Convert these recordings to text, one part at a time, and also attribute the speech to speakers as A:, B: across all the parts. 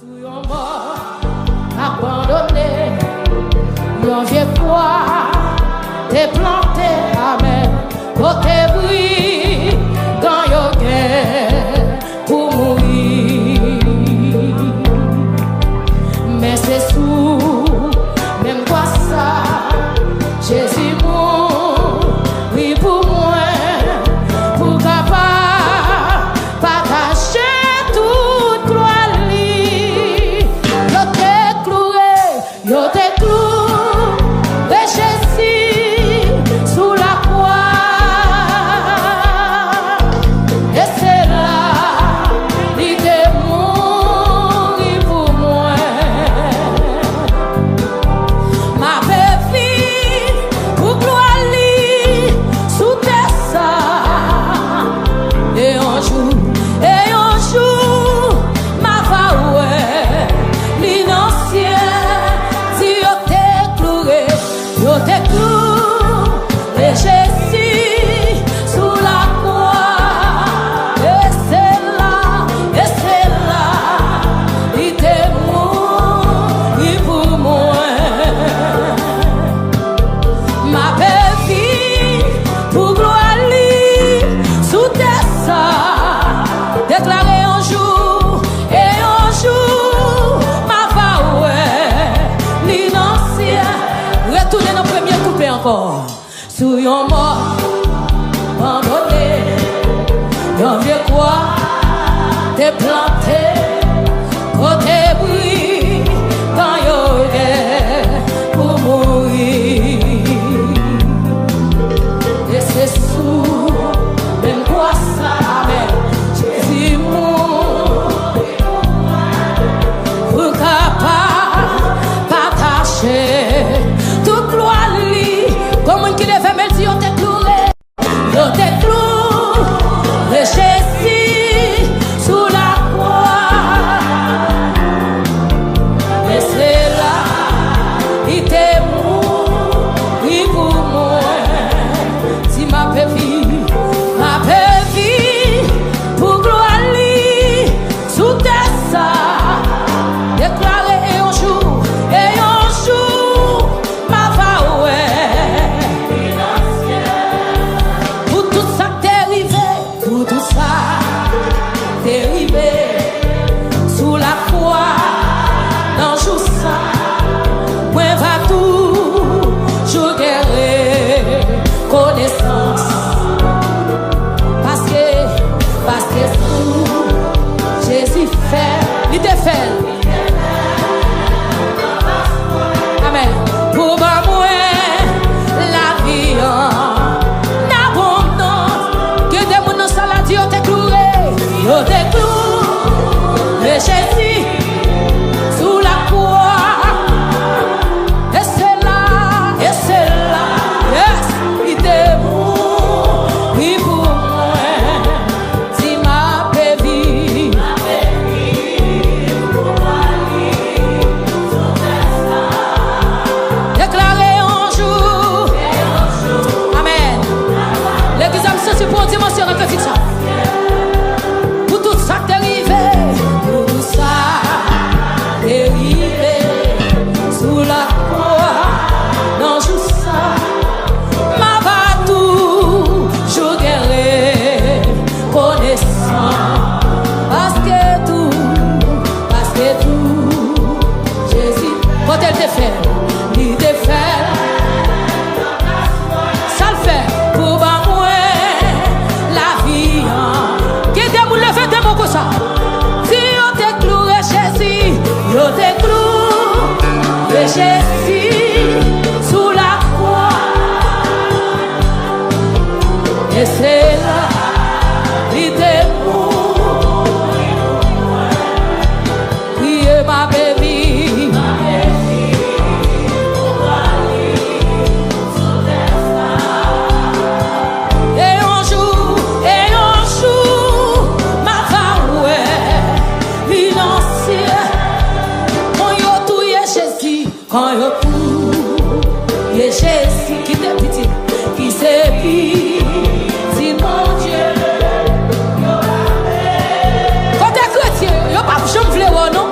A: Sous yon mort abandonné, yon vieux poids t'es planté, amen. Côté bruit, dans yon guerre pour mourir. Mais c'est sous, même quoi ça, Jésus mourit pour moi, pour capable partager toute gloire. Yo te cloué, Jésus sous la croix, et c'est là il te mourit pour moi. Ma vie pour gloire sous tes ça, et un jour ma va l'inancien. Yo te cloué, Jésus sous la croix, et c'est là, il te mourit pour moi. Ma vie pour gloire sous tes ça, déclaré un jour et un jour, ma va l'inancien. Retournez nos premiers coupés encore. Sous yon mort abandonné, yon vieux quoi t'es planté, côté bruit, quand yon est pour mourir. Et c'est sous, même quoi ça, mais Jésus mourit pour capable partager. Comme un qui lève me dit, on te cloué, Jésus sous la croix, et c'est là, il te mourit pour moi. Si ma vie, pour gloire sous tes ça, déclaré un jour, ma va sous la croix, dans jour ça, moi va tout, je guérir connaissance, parce que tout Jésus fait, il te fait, amen. Pour moi la vie en abondance, que des mouns ça la dit, on te cloué. Yo te cloué, Jésus sous la croix, et c'est là, yes, il te mourit pour moi. Si ma vie, pour moi, déclaré un jour, amen. L'église a me pour une dimension de perfection. Sous la croix, dans tout ça, ma va tout, je guéris connaissant, parce que tout, Jésus, quand elle te fait, il te fait, ça le fait, pour moi, la vie, qui est pour lever des mots comme ça, si on te cloué, Jésus, yo te cloué, Jésus sous la croix, et c'est là, il te mourit pour moi. Priez ma baby, pour aller sous tes ça. Et un jour, ma femme, financier. Quand yo tout, y'a Jésus qui t'est petit, qui s'est dit mon Dieu. Quand t'es chrétien, y'a pas de chambre, non?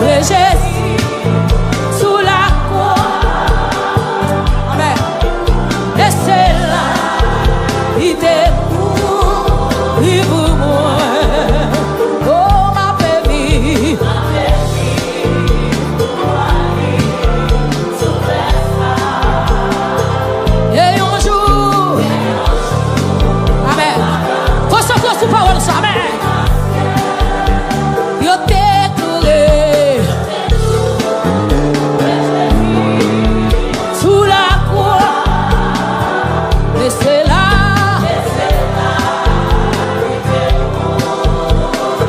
A: et Jésus sous la croix. Amen. Et c'est là, il était pour moi. Oh, ma baby. Et un jour, amen. Concentre sur parole, ça, amen. Yo t'ai cloué sous la croix. Et c'est là.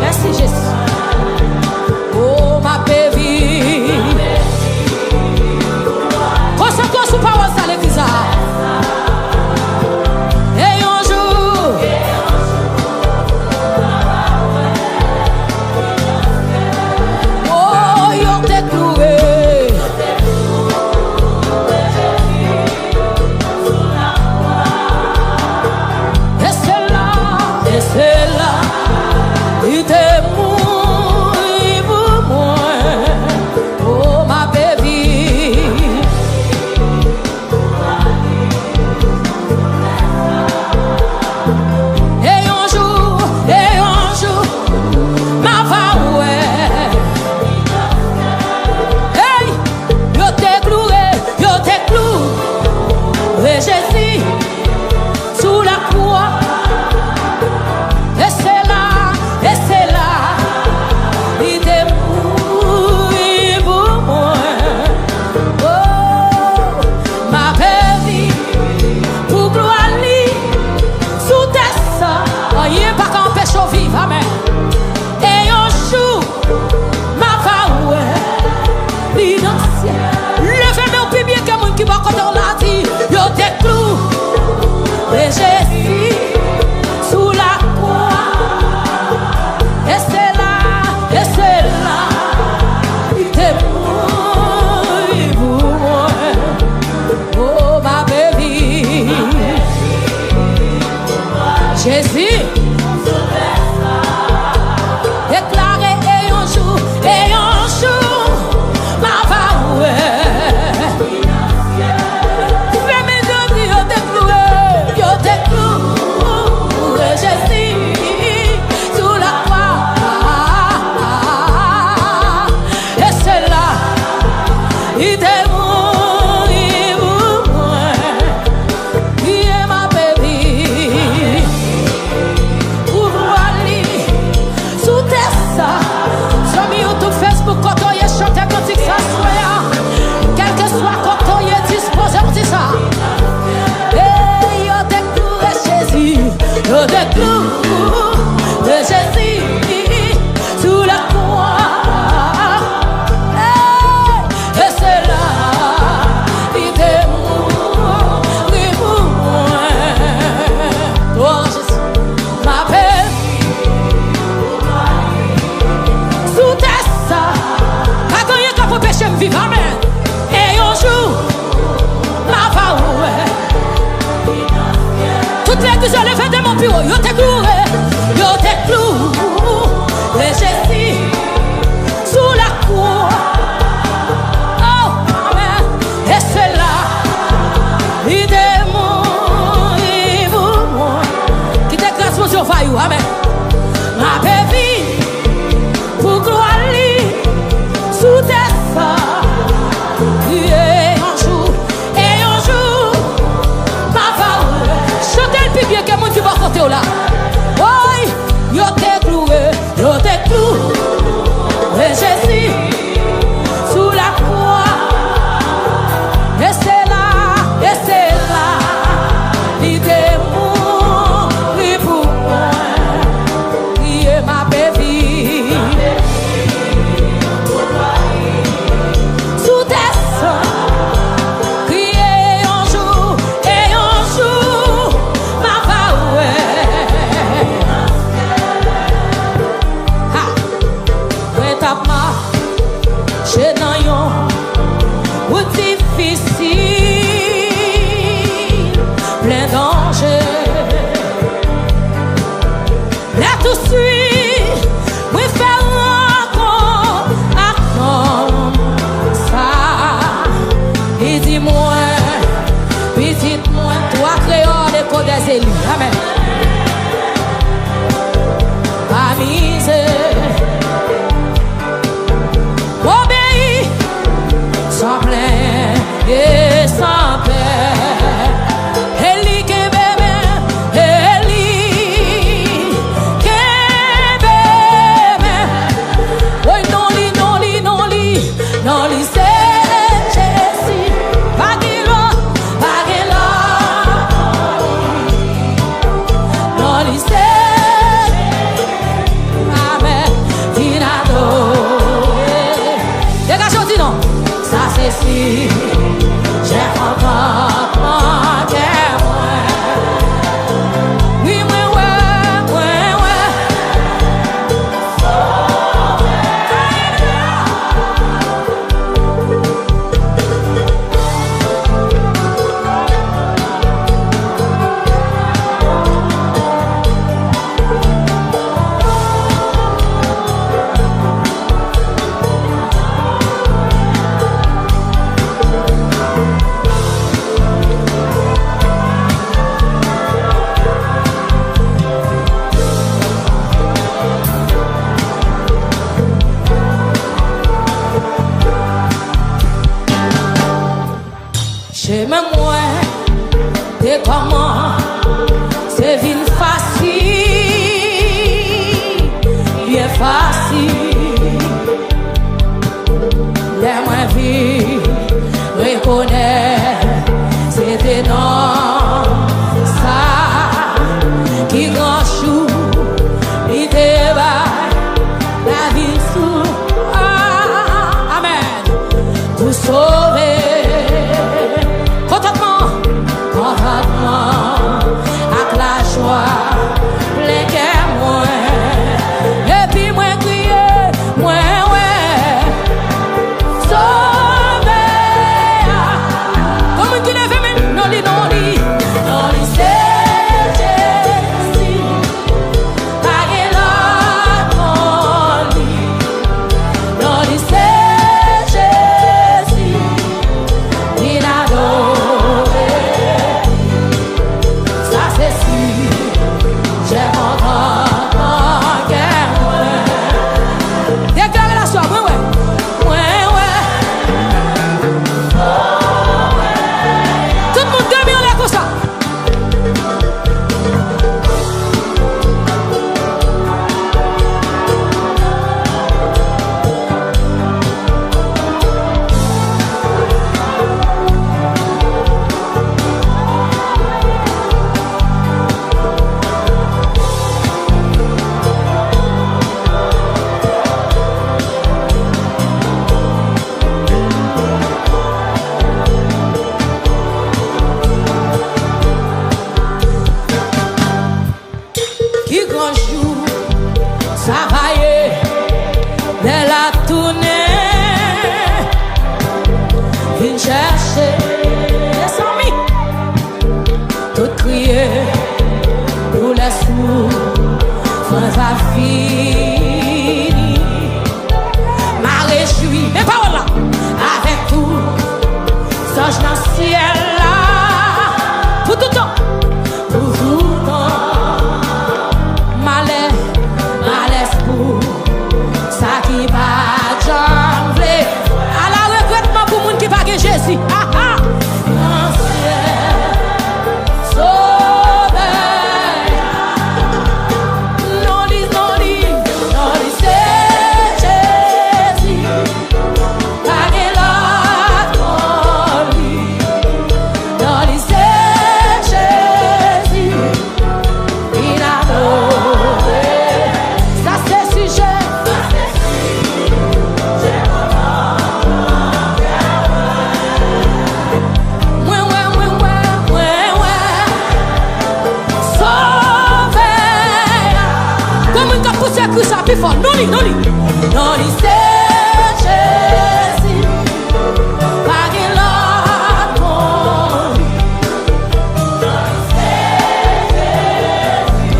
A: Merci Jésus. Oh, ma baby. Concentre sur parole, ça, l'église. Et un jour, oh, yo t'ai cloué. Et c'est là, il était mouillé pour moi. Oh, ma baby. Et un jour, ma voix. Hey, yo t'ai cloué, et Jésus sous la croix. Et c'est là, il était mouillé pour moi. Oh, ma baby, pour gloire lui, sous tes seins. Oh, il n'y a pas qu'un péché au vivre, amen. Et un jour, ma voix, l'innocent. Levez-moi au plus bien que mon qui va quand on l'a dit. Yo t'es clou, et Jésus sous la croix. Et c'est là, il était mouillé pour moi. Oh, ma baby. Jésus déclaré et un jour, ma voix. Fais mes yeux, yo t'es cloué, Jésus sous la croix. Et c'est là, il était mouillé pour moi. Qui est ma baby? Ouvre-lui sous tes seins. Sur YouTube, Facebook, quand on y est chanté, quand il s'assoit, quel que soit quand on y est disposé, on dit ça. Hey, yo t'es cloué, Jésus, yo t'es cloué, Jésus sous la croix. Hey, et c'est là, il était mouillé pour moi. Oh Jésus, ma paix, sous tes seins. Quand on y est, quand faut pécher, me vivre, amen. Et un jour, ma voix. Toutes les que je lève de mon bureau, yo t'es cloué, et Jésus sous la croix. Oh, amen. Et c'est là, il est mouillé pour moi. Qui t'écrase mon surfaillou, amen. Ma baby, pour gloire lui, sous tes seins. Et un jour, ma voix. Chantez le plus bien que mon Dieu va compter là. Et même moi, t'es comment? C'est vite facile, bien facile. Les moins vie, reconnaître, c'était non, ça, qui grand chou, il débat, la vie sous, amen, pour sauver, contentement, avec la joie, les cœurs moins, et puis moins crier, moins ouais, sauver, comme qui ne fait même, non, li, c'est Jésus, pas que l'autre, non, li, c'est Jésus, il a adoré, ça c'est sûr, j'ai mon cœur, déclare la soirée, ouais. Tout le monde dormit en l'air comme ça. Qui grand jour, ça va y est, de la tournée, viens chercher les amis, tout crier pour les sous, sans fini, m'a réjoui, mes paroles là, avec tout, songe dans le ciel là, pour tout temps, pour tout temps. Malaise pour ça qui va jambler. À la regrettement pour moun qui va gagner Jésus. Ah ah. Mon ciel, sauveur. Non, c'est Jésus. Pas que l'autre, non, c'est Jésus. Il a adoré. Ça c'est sujet. Sauver. Comme une cap poussé que ça plus fort. Non, c'est Jésus. Pas que l'autre.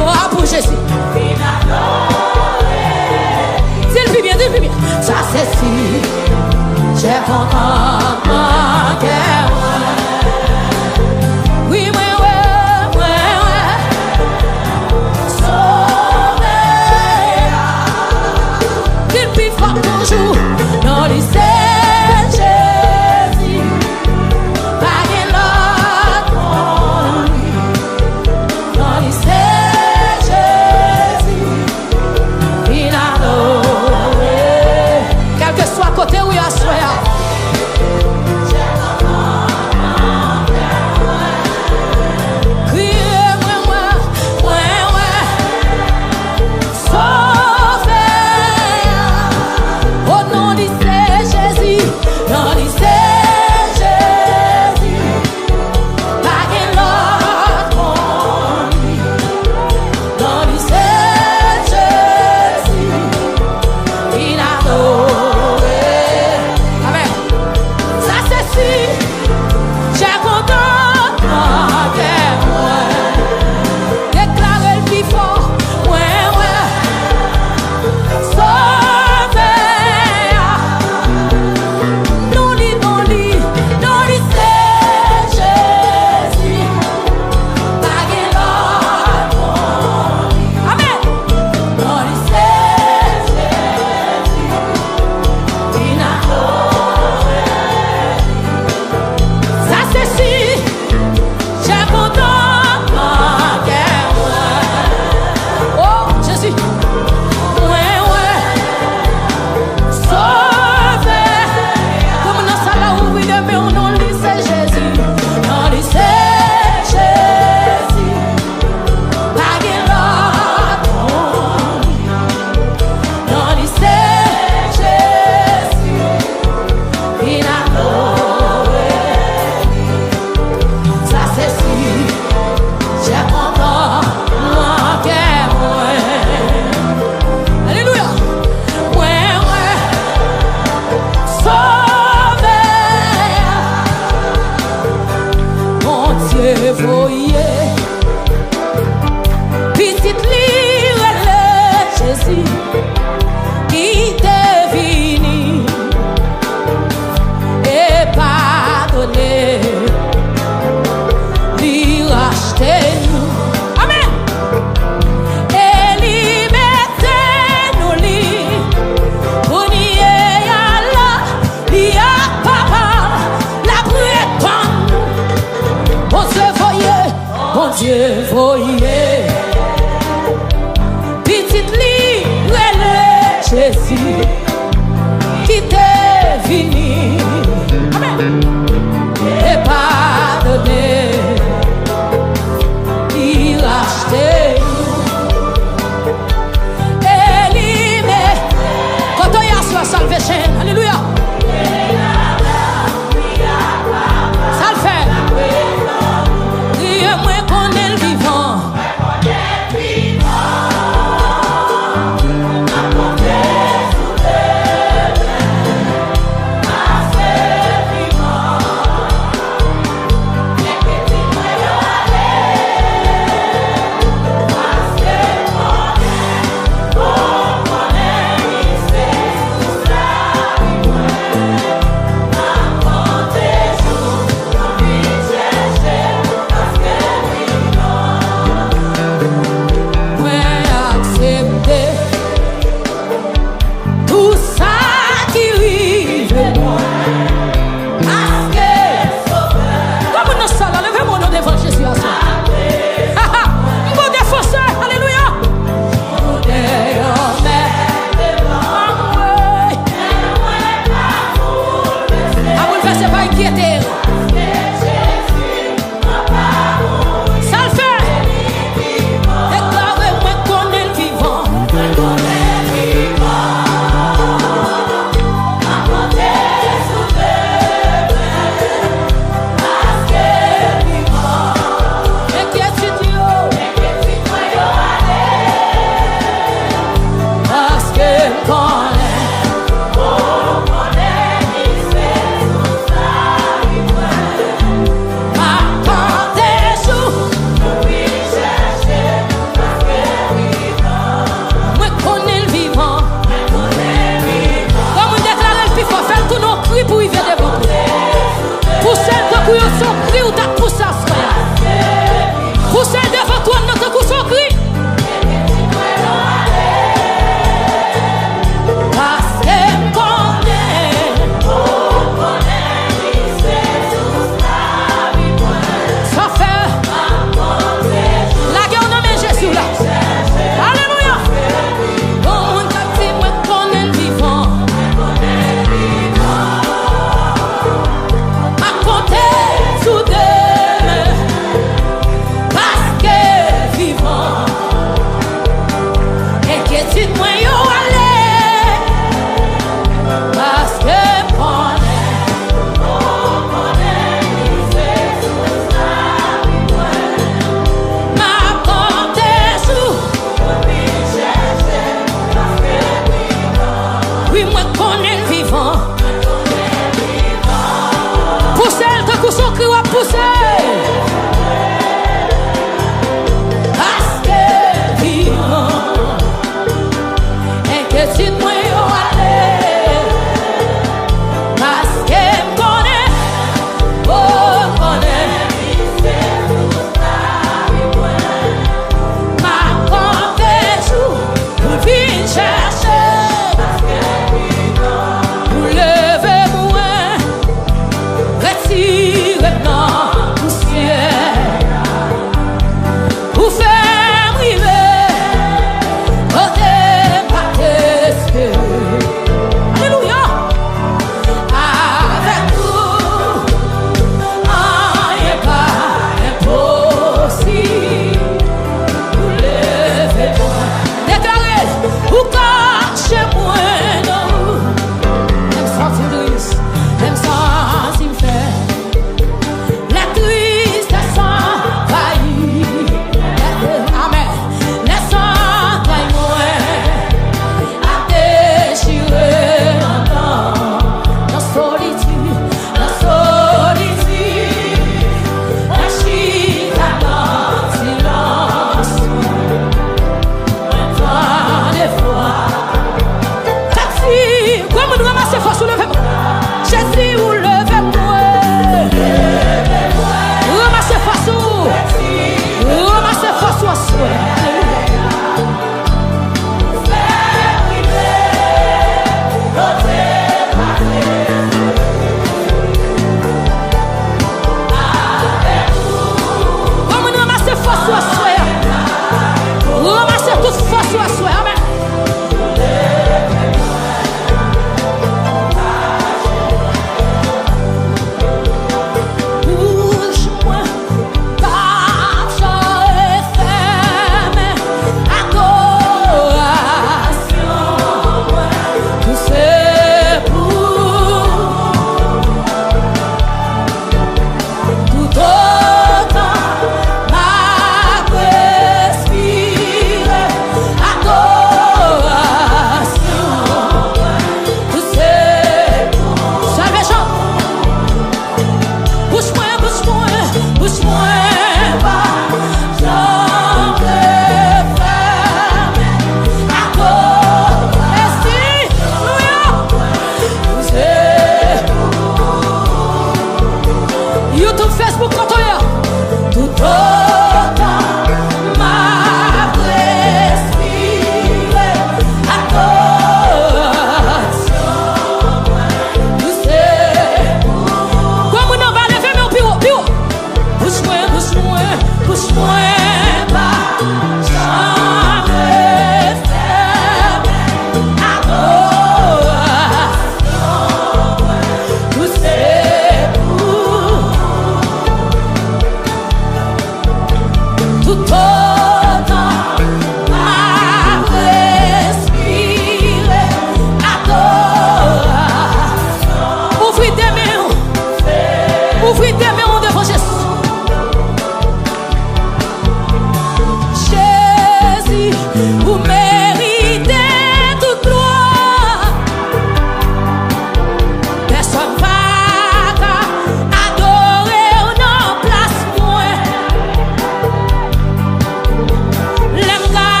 A: Oh, pour Jésus. Dis-le plus bien. Ça c'est si j'ai encore mon cœur. Oui, ouais. Sauver. Qu'il plus fort.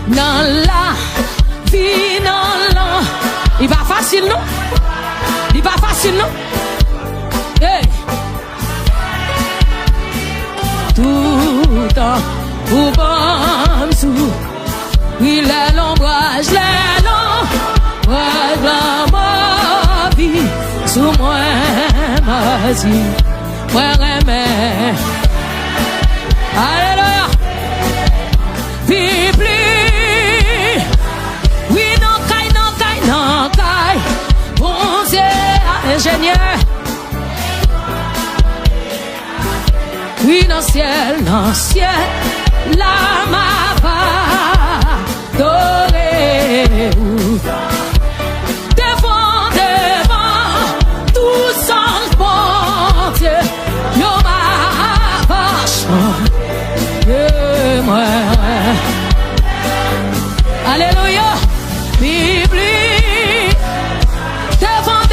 A: dans la vie, dans la... Il va facile, non? Il va facile, non? Hey. Tout en ouvrant sous. Oui, l'ombrage de ma vie. Sous moi, ma vie. Moi, remets. Alléluia. Bibli. Oui, non, caille. Bon Dieu, ingénieur. Oui, dans le ciel, là, ma part, doré. Devant, tout sans bon Dieu, yo ma vache, moi. Alléluia, Bible. Devant.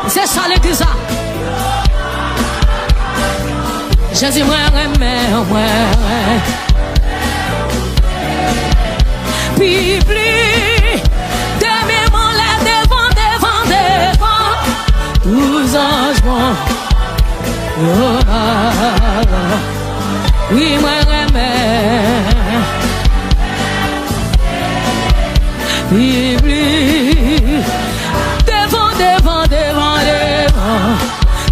A: C'est ça l'église. Jésus, moi, Bible, demain, là, devant, tous anges, oui, moi, Bible, devant,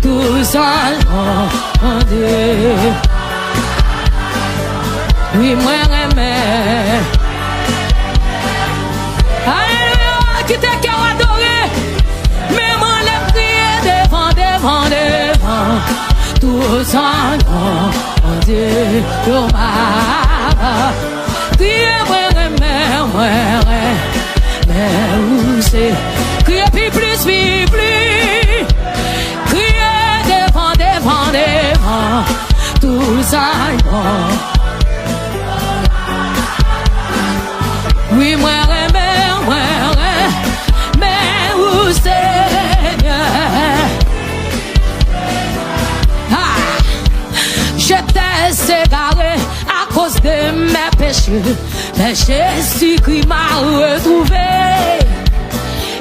A: tous anges, oui, moi, Alléluia, qui t'a qu'à adorer, mais moi, les prier devant, tous en Dieu, yo ma, crier, moi, mais où c'est, crier, puis plus, crier devant, tous en oui, moi, mais où Seigneur? Je t'ai séparé à cause de mes péchés, mais Jésus-Christ m'a retrouvé.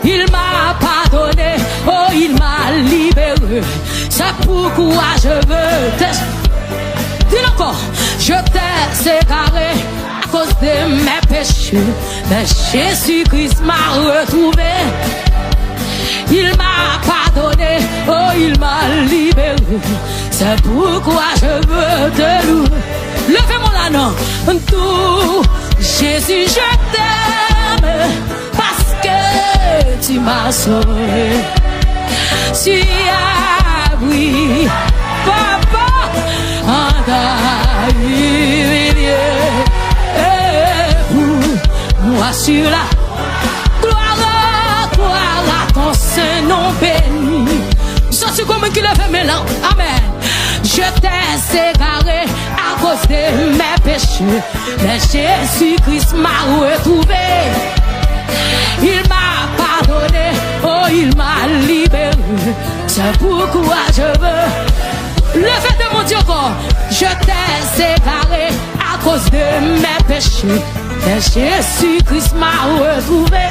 A: Il m'a pardonné, oh, il m'a libéré. C'est pourquoi je veux te... Dis encore, je t'ai séparé à cause de mes péchés, mais Jésus-Christ m'a retrouvé. Il m'a pardonné, oh, il m'a libéré. C'est pourquoi je veux te louer. Levez-moi la main, tout. Jésus, je t'aime parce que tu m'as sauvé. Tu as, oui, papa, en ta humilié. Et pour moi sur la gloire à ton Saint-Nom béni. Je suis comme qui lève mes langues. Amen. Je t'ai séparé à cause de mes péchés, mais Jésus-Christ m'a retrouvé. Il m'a pardonné, oh, il m'a libéré. C'est pourquoi je veux lever de mon Dieu corps. Je t'ai séparé à cause de mes péchés, mais Jésus-Christ m'a retrouvé.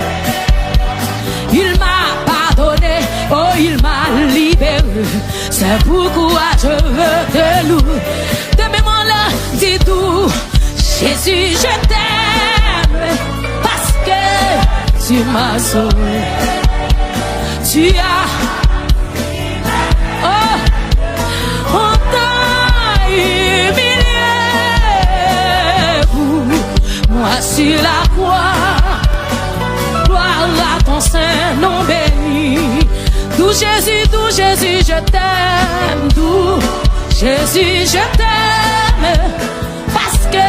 A: Il m'a pardonné, oh, il m'a libéré. C'est pourquoi je veux te louer. Demain là, dis tout, Jésus, je t'aime parce que tu m'as sauvé. Tu as, oh, on t'a humilié pour moi sur la croix. Gloire à ton Saint-Nom béni. Tout Jésus, je t'aime. Tout Jésus, je t'aime parce que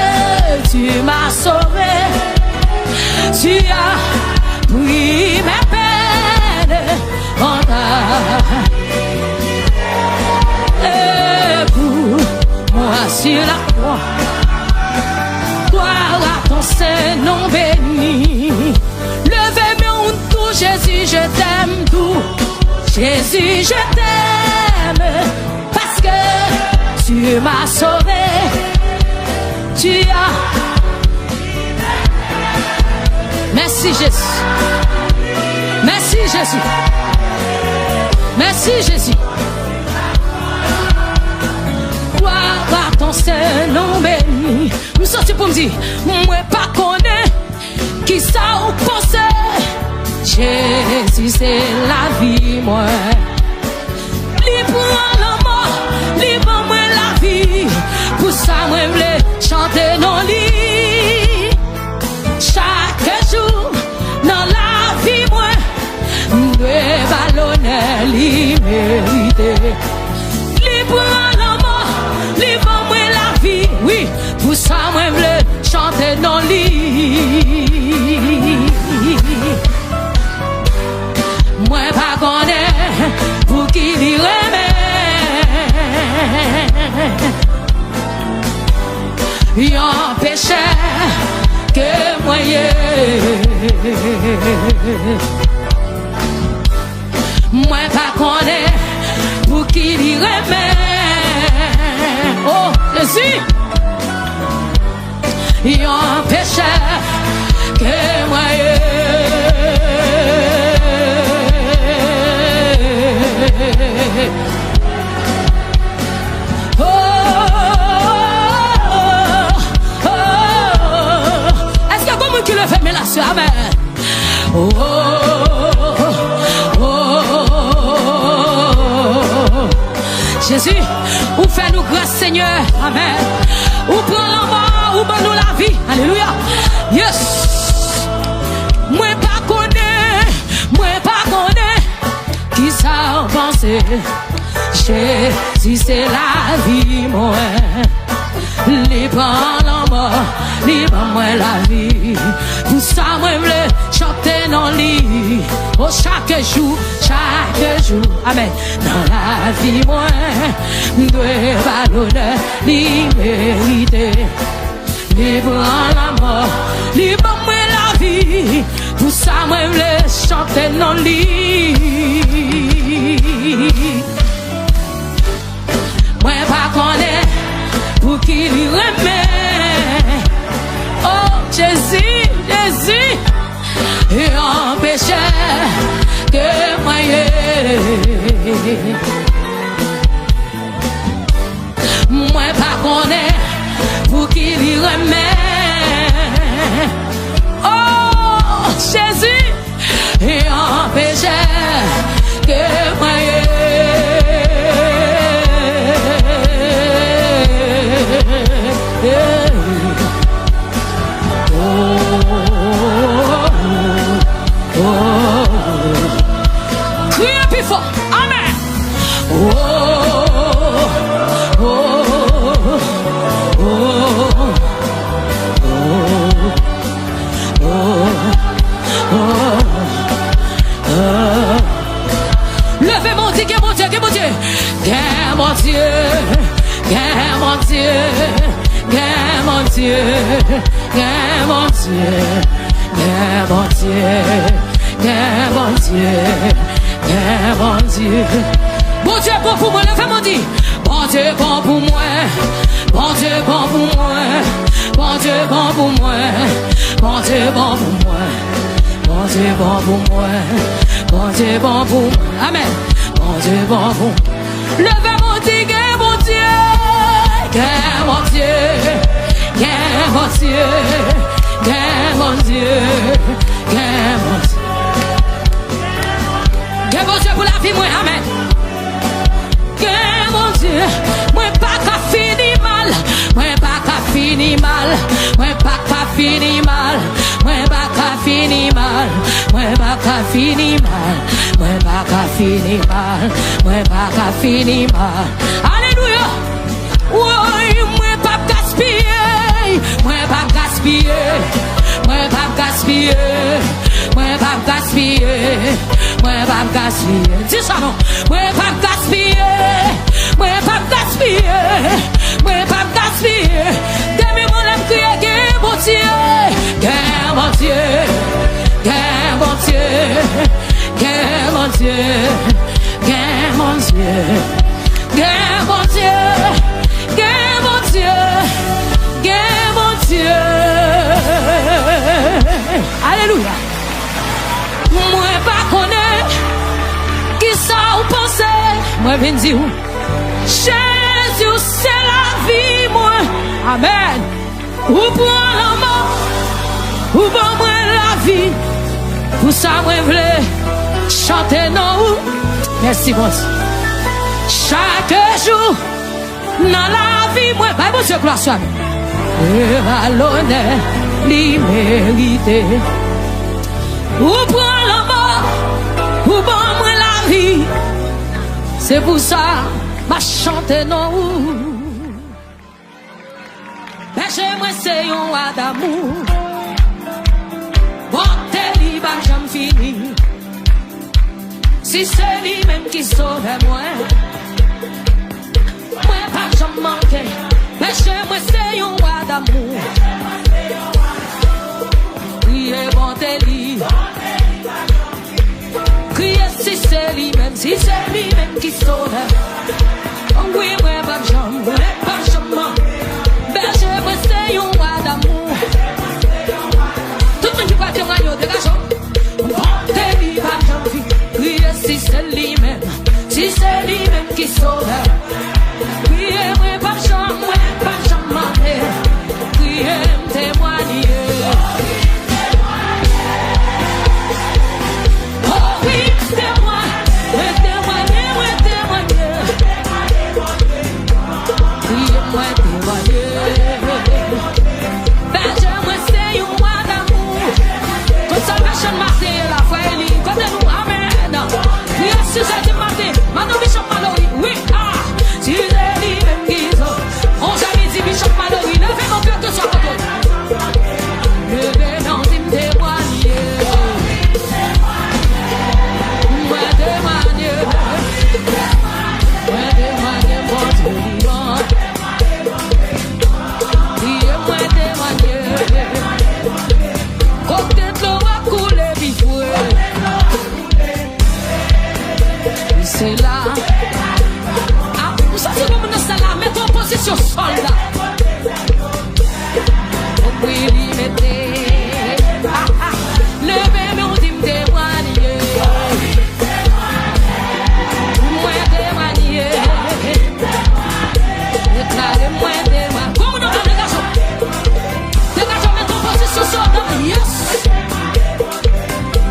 A: tu m'as sauvé. Tu as pris mes peines en ta. Et pour moi sur la croix. Gloire à ton Saint-Nom béni. Levez-moi tout, Jésus, je t'aime tout. Jésus, je t'aime parce que tu m'as sauvé. tu as. Merci Jésus. Merci Jésus. Merci Jésus. Gloire à ton Saint-Nom béni. Je suis sorti pour me dire, moi pas connaître qui ça ou penser. Jésus c'est la vie moi. Libre la mort, libre moi la vie. Pour ça moi voulais chanter non lit. Chaque jour dans la vie moi doit ballonner l'imérité. Libre la mort, libre moi la vie. Oui, pour ça moi voulais chanter non lit. Moi pas connaître pour qui lui remet. Yon péché que moi moi pas connaître pour qui lui remet. Oh Jésus. Yon péché que moi oh, oh, oh, oh. Est-ce qu'il y a quelqu'un qui le fait mais là c'est amen. Oh, oh, oh, oh. Jésus, ou fait nous grâce Seigneur, amen. Ou prend la mort, ou donne nous la vie, alléluia. Yes. Moi pas connaître qui ça penser. Jésus c'est la vie moi. Libre la mort, libre moi la vie. Pour ça moi voulais chanter dans lit. Oh chaque jour, amen. Dans la vie moi, doit valoir l'imérité. Libre la mort, libre moi la vie. Pour ça moi voulais chanter dans lit. Moi pas connaître pour qui lui remet. Oh Jésus, Jésus, et en péché que moi moi pas connaître pour qui lui remet. Oh Jésus, et en péché que moi criez plus fort, amen. Oh, oh, oh, levez mon Dieu, mon Dieu, mon Dieu, mon Dieu, mon Dieu, mon Dieu, mon Dieu, mon Dieu, mon Dieu, mon Dieu. Bon Dieu bon pour moi, levez mon Dieu. Bon Dieu bon pour moi, bon Dieu bon pour moi, bon Dieu bon pour moi, bon Dieu bon pour moi, bon Dieu bon pour moi, bon Dieu bon pour moi, amen. Bon Dieu bon pour moi. Levez mon Dieu, mon Dieu, mon Dieu, mon Dieu, mon Dieu, mon Dieu. Bon Dieu pour la vie, moi, amen. Mon Dieu, moi pas qu'à finir mal, moi pas qu'à finir mal, moi pas qu'à finir mal, moi pas qu'à finir mal, moi pas qu'à finir mal, moi pas qu'à finir mal, moi pas qu'à finir mal. Alléluia. Oui, moi pas gaspiller, moi pas gaspiller, moi pas gaspiller, moi pas gaspiller. Moi pas gaspiller, dis ça non. Moi pas gaspiller, moi pas gaspiller, moi pas gaspiller. Demi mon âme crier que bon Dieu, que bon Dieu, que bon Dieu, que bon Dieu, que bon Dieu, que bon Dieu, que bon Dieu, que Moi, viens dire, Jésus, c'est la vie, moi. Amen. Ou pour la mort, ou pour moi la vie. Pour ça, moi, je voulais chanter non. Merci, bon Dieu. Chaque jour, dans la vie, moi, bah, bon Dieu, gloire soit. Et à l'honneur, l'immérité. Ou pour la mort, ou pour moi la vie. C'est pour ça, ma chante non. Péché-moi, c'est un roi d'amour. Bonté, li, bah, j'en finis. Si c'est lui-même qui sauve moi, moi, pas j'en manque. Péché-moi, c'est un roi d'amour. Priez, bonté, li. Priez, si c'est lui-même, si c'est lui-même qui sauve. Oh oui, moi, pas j'en manque. Péché-moi, c'est un roi d'amour. Tout le monde qui va témoigner de la chose. Bonté, li, pas j'en finis. Priez, si c'est lui-même, si c'est lui-même qui sauve. Priez, moi, pas j'en manque. Priez, témoigner. C'est là. Ah, vous savez comment nous sommes là, mettons en position soldat. On peut y mettre. Levez-nous, dis-moi témoigner. Moi témoigner. Déclarez-moi témoigner. Comment nous sommes dégagés? Dégagés, mettons en position soldat. Yes.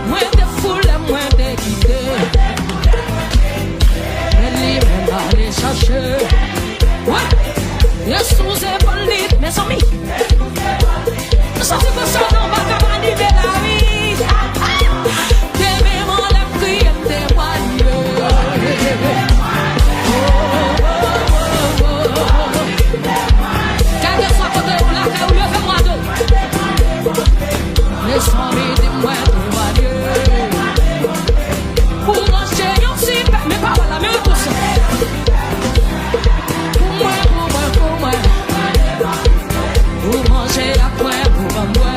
A: Moi de foule, moi de guidée. Allez chercher. Ouais. Jésus est poli, mes amis. Nous sommes comme ça, on va pas animer la vie. T'aimes mon lèvre, crier, témoigner. Quand je sois côté ou là, quand levez-moi deux. Les amis, dis-moi témoigner. Pour manger, on s'y fait, mais pas voilà, mais pour ça. Pour manger à point, pour moi.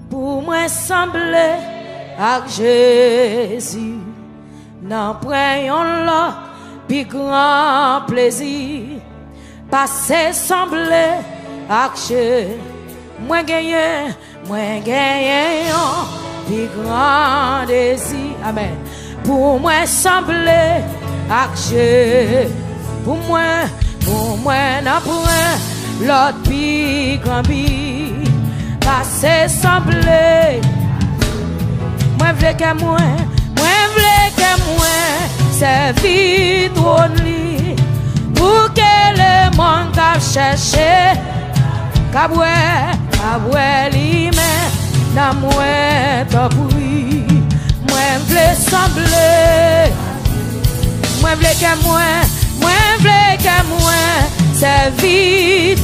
A: pour moi sembler avec Jésus. N'en prenons là, puis grand plaisir. Passer sembler avec Jésus. Moi gagné, puis grand désir. Amen. Pour moi sembler avec Jésus. Pour moi, n'en prenons l'autre puis grand bi. Passer sembler. Moi v'lais que moi servir trop li pour que le monde qu'a cherché kaboué li mais dans moi t'as bruit moi v'lais sembler moi v'lais que moi servir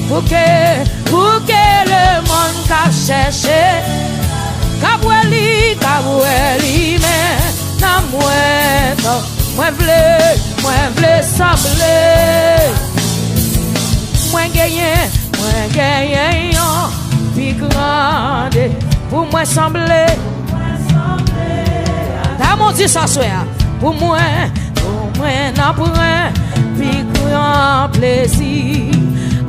A: pour que le monde qu'a cherché kaboué li mais dans moi v'lais sembler moi gagné puis grande pour moi sembler t'as mon Dieu ça soit pour moi n'en prend puis grand plaisir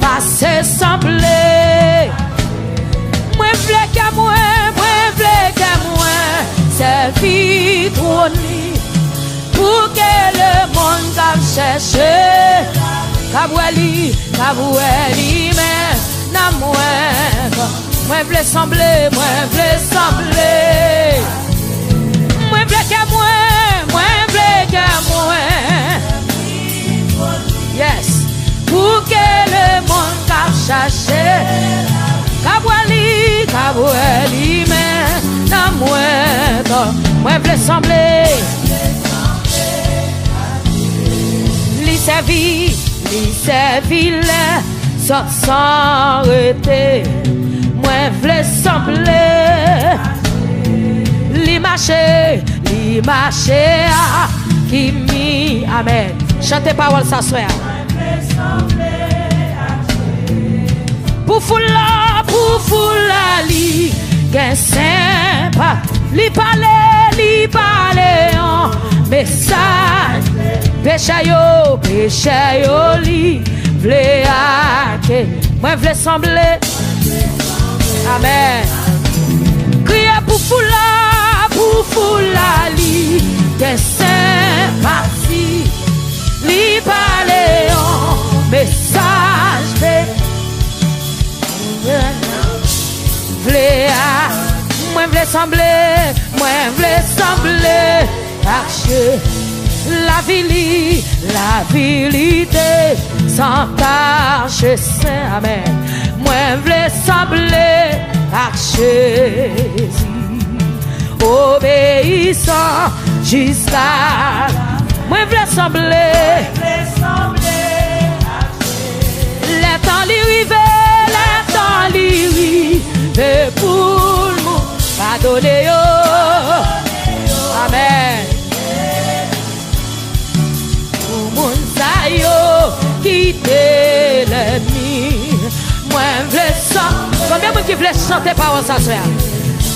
A: passer sembler moi v'lais que moi servir trop pour que le monde va chercher kabouali mais na moi v'lais sembler moi v'lais que moi yes pour que le monde va chercher kabouali mais na moi v'lais sembler li servi le sans arrêter moi v'lais sembler li marcher qui mi amen chantez parole ça soir pour foula li gen sympa li parler en message péché yo li vle ake moi vle sembler amen crier pour foula li gen sympathie li parler en message moi v'lais sembler parce la vérité sans tâche saint amen moi v'lais sembler parce Jésus obéissant jusqu'à moi v'lais sembler les temps li rive pour nous pardonner yo amen pour moun sa yo quitter l'ennemi moi v'lais chanter combien moun qui v'lais chanter parole ça soir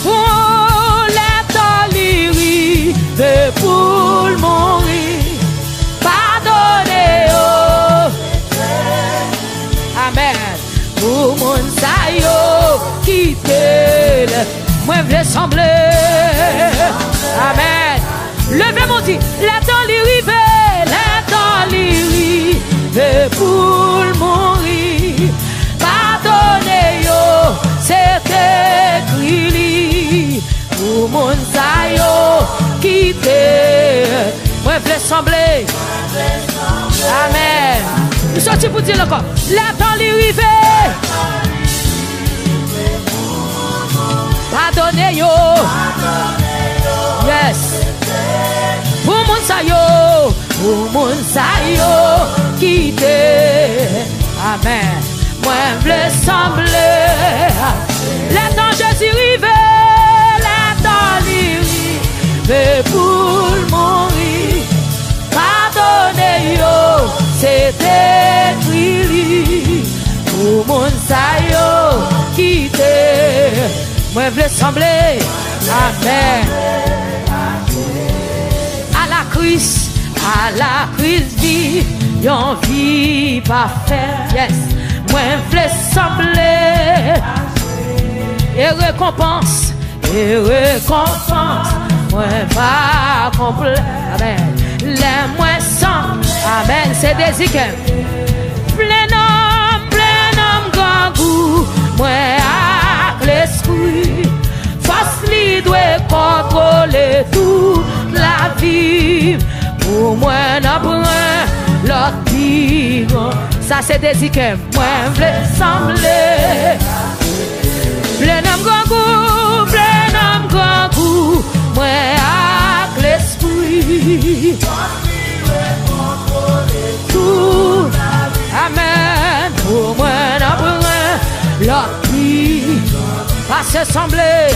A: pour les temps li rive pour mourir pardonner yo amen pour moun sa yo quitter moi v'lais sembler amen levez mon dit les temps li rive pour mourir pardonnez yo c'est écrit pour moun sa yo quitter moi v'lais sembler amen nous sortis pour dire encore les temps li rive pardonnez yo yes pour moun sa yo quitter amen moi v'lais sembler les temps Jésus rive les temps li rive pour mourir pardonnez yo c'est écrit pour moun sa yo quitter moi je veux sembler. Amen. À la crise vie, yon vie parfaite. Yes, moi je veux sembler. Et récompense, moi va complet. Amen. Les moins sans, amen, c'est des icônes. Plein homme, grand goût, moi avec l'esprit. Force li doit contrôler toute la vie. Pour moi, n'apprend l'autre vie. Ça, c'est des icônes. Moi, je veux sembler. Plein homme, grand goût, moi avec l'esprit. Tout, amen. Pour moi, n'apprend l'autre vie. Pas se sembler.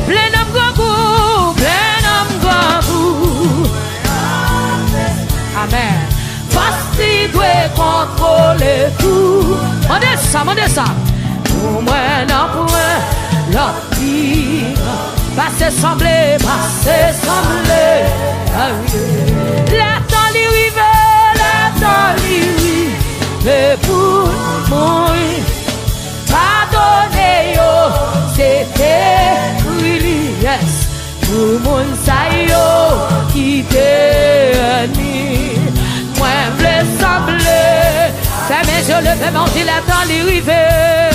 A: Plein homme, grand goût, amen. Parce qu'il doit contrôler tout. Mandez ça. Pour moi, non, pour moi, l'autre vie. Pas se sembler. La temps lui rive, pour moi. Pardonnez yo, c'était écrit, yes. Pour mon sayo qui t'est moi je veux sembler. C'est mes yeux le fais monter la temps les river.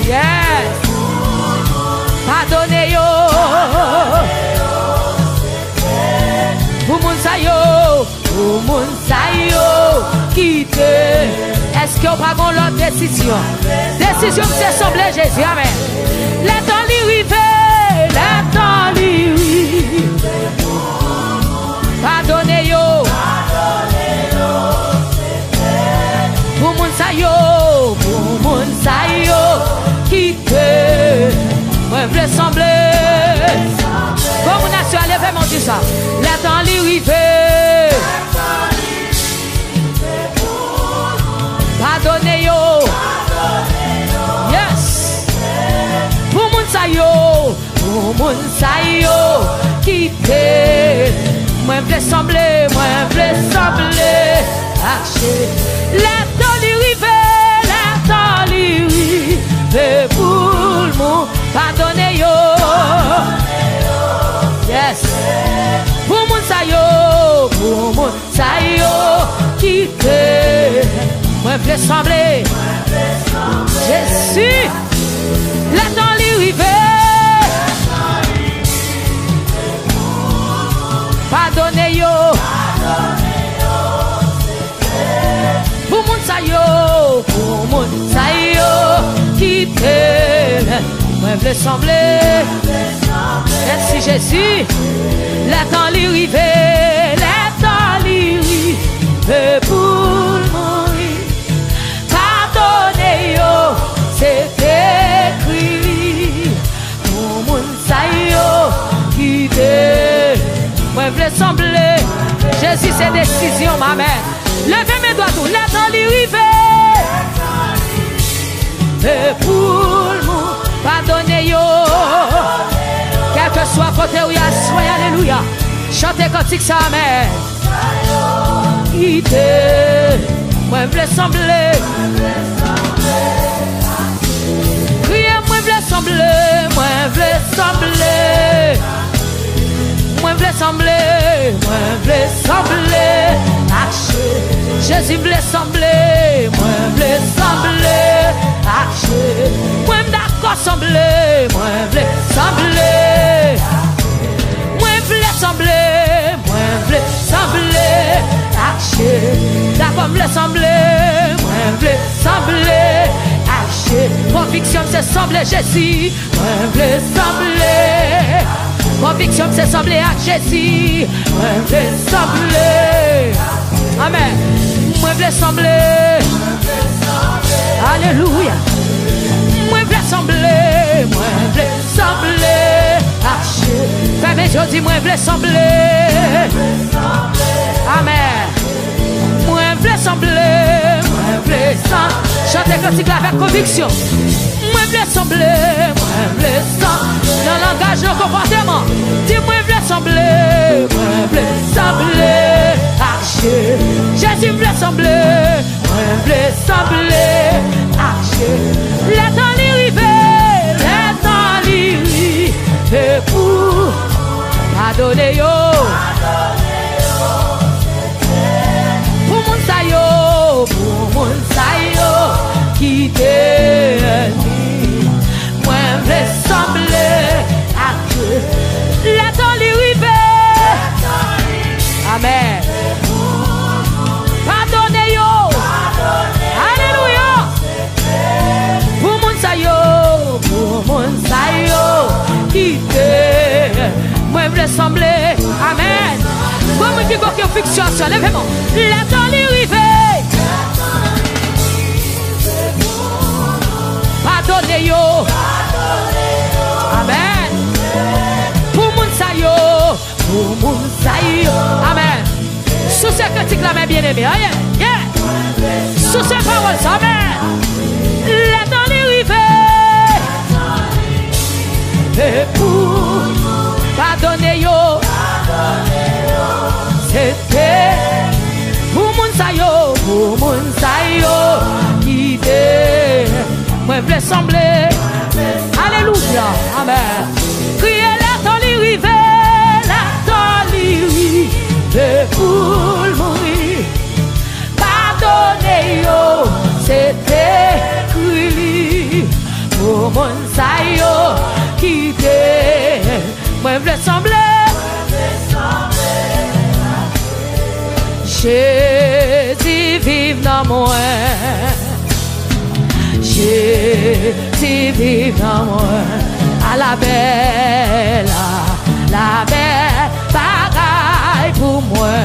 A: Yes. Pardonnez yo. Pour mon sayo qui t'est. Est-ce qu'il y a pas l'autre décision? Décision c'est sembler Jésus, amen. Le temps lui rive, pardonnez yo. Pour mon sayo, quitte. Moi je veux sembler. Comme on a su aller vers mon Dieu ça. Le temps lui rive. Pardonnez yo. Yes. Pour mon sayo, quitte. Moi je veux sembler. La temps lui rive, pour le monde. Pardonnez yo. Yes. Pour mon sayo, quitte. Moi je veux sembler. Jésus. La temps lui rive. Pardonnez yo. Pour mon sayo, quitte. Moi je veux sembler. Merci Jésus. La temps lui rive. Pour mourir. Pardonnez yo. C'est écrit. Pour mon sayo, quitte. Moi je veux sembler. Jésus c'est décision ma mère. Levez mes doigts tout. La temps lui rive. Pour nous. Pardonnez yo. Quel que soit côté où il y a, soyez alléluia. Chantez cantique ça, amen. Quitte. Moi je veux sembler. Criez, moi je veux sembler. Moi je veux sembler. Jésus voulait sembler. Moi je veux sembler. Moi je d'accord sembler. Moi je veux sembler. D'accord me sembler. Moi je veux sembler. Conviction c'est sembler Jésus. Moi je veux sembler. Conviction c'est sembler à Jésus. Moi je veux sembler. Amen. Moi je veux sembler. Alléluia. Moi je veux sembler. Fais mes yeux, dis moi je veux sembler. Amen. Moi je veux sembler. voulais sembler. Chantez cantique là avec conviction. Moi voulais sembler, moi voulais sembler. Dans le langage, le comportement. Dis-moi voulais sembler, moi voulais sembler. Archer, Jésus voulait sembler, moi voulais sembler. Archer, les temps l'arrivée, les temps l'arrivée. Et pour pardonner yo. Pour mon sayo, qui t'aime, moi je sembler à Dieu. La temps l'arrivée. Amen. Pardonnez yo. Alléluia. Pour mon sayo, qui t'aime, moi je sembler. Amen. Pour mon qui go qui fiction, levez-moi. La temps l'arrivée. Pardonnez yo. Amen. Pour moun sayo. Amen. Sous ces critiques là, mes bien-aimés. Yeah. Sous ces paroles, amen. Les temps l'arrivée. Et pour pardonner yo. C'était pour moun sayo. Qui t'est. Moi je voulais sembler. Alléluia. Amen. Criez la temps l'arrivée pour mourir. Pardonnez yo. C'était crié pour mon sayo qui t'est. Moi je voulais sembler. Jésus vive dans moi. Jésus vive dans moi. À la belle bagaille pour moi.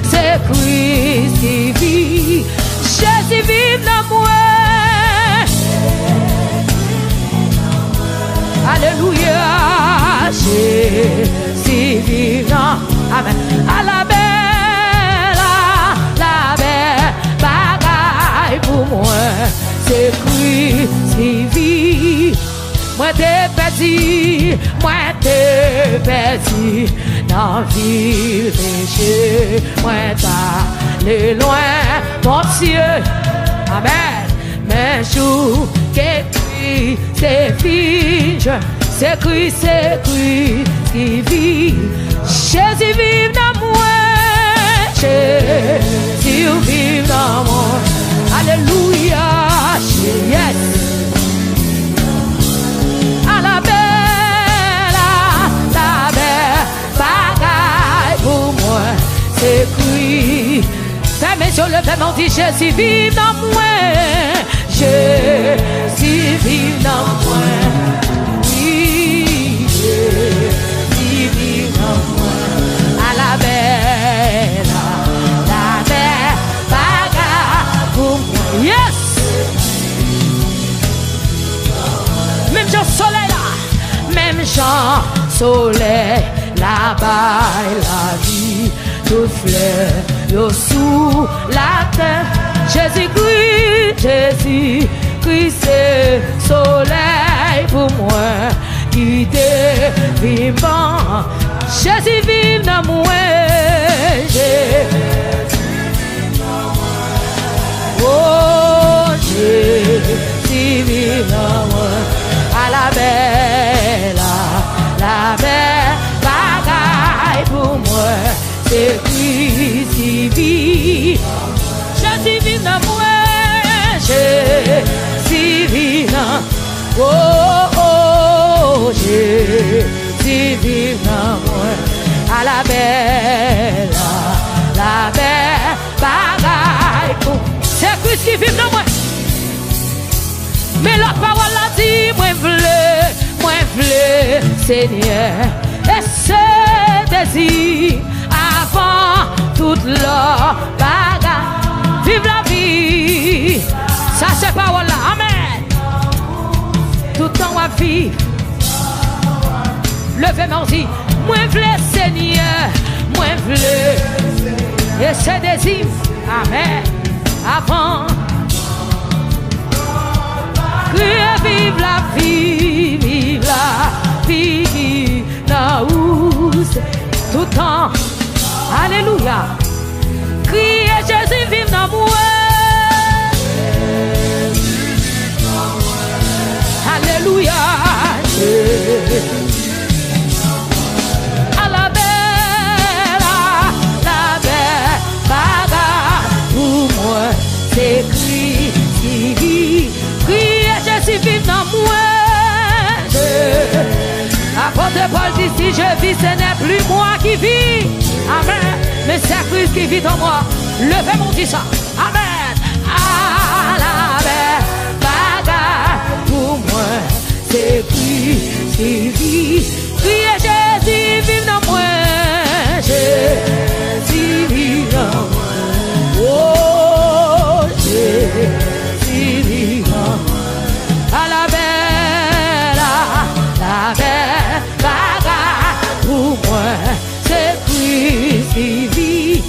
A: C'est Christ qui vit. Jésus vive dans moi. Alléluia. Jésus vive dans. Amen. À la belle bagaille pour moi. C'est Christ qui vit. Moi t'es perdu dans la ville péché. Moi t'allais loin, mon Dieu. Amen. Mais jour qui c'est fini. C'est Christ qui vit. Jésus vive dans moi. Jésus vive dans moi. Alléluia. Yes. À la belle bagaille pour moi. C'est Christ. Fais mes yeux, levez-moi, dit Jésus vive dans moi. Jésus vive dans moi. Oui, Jésus vive dans moi. À la belle bagaille pour moi. Yes. Même Jean soleil là, même Jean soleil là-bas, la vie, tout fleur, yo sous la terre. Jésus-Christ, c'est soleil pour moi, qui est vivant. Jésus vive dans moi. Oh, Jésus vive dans moi. À la belle bagaille pour moi. C'est Christ qui vit. Jésus vit dans moi. Jésus vit dans moi. Oh, Jésus vit dans moi. À la belle bagaille pour moi. C'est Christ qui vit dans moi. Mais la parole a dit, moi v'lais, Seigneur, et c'est désir avant toute la bagarre. Vive la vie, ça c'est parole là, amen. Tout le temps on va vivre. Levez-moi dit, moi v'lais, Seigneur, moi v'lais, et c'est désir, amen, avant Alléluia. Criez Jésus vive dans moi. Alléluia. À la belle bagarre pour moi. C'est Christ. Criez Jésus vive dans moi. Apôtre Paul dit si je vis, ce n'est plus moi qui vis. Amen. Mais c'est Christ qui vit en moi. Levez mon dit ça. Amen. À la belle bagarre pour moi. C'est Christ qui vit. Criez Jésus vive dans moi. Jésus vive dans moi. Oh, Jésus vive dans moi. À la belle bagarre pour moi. C'est Christ qui vit.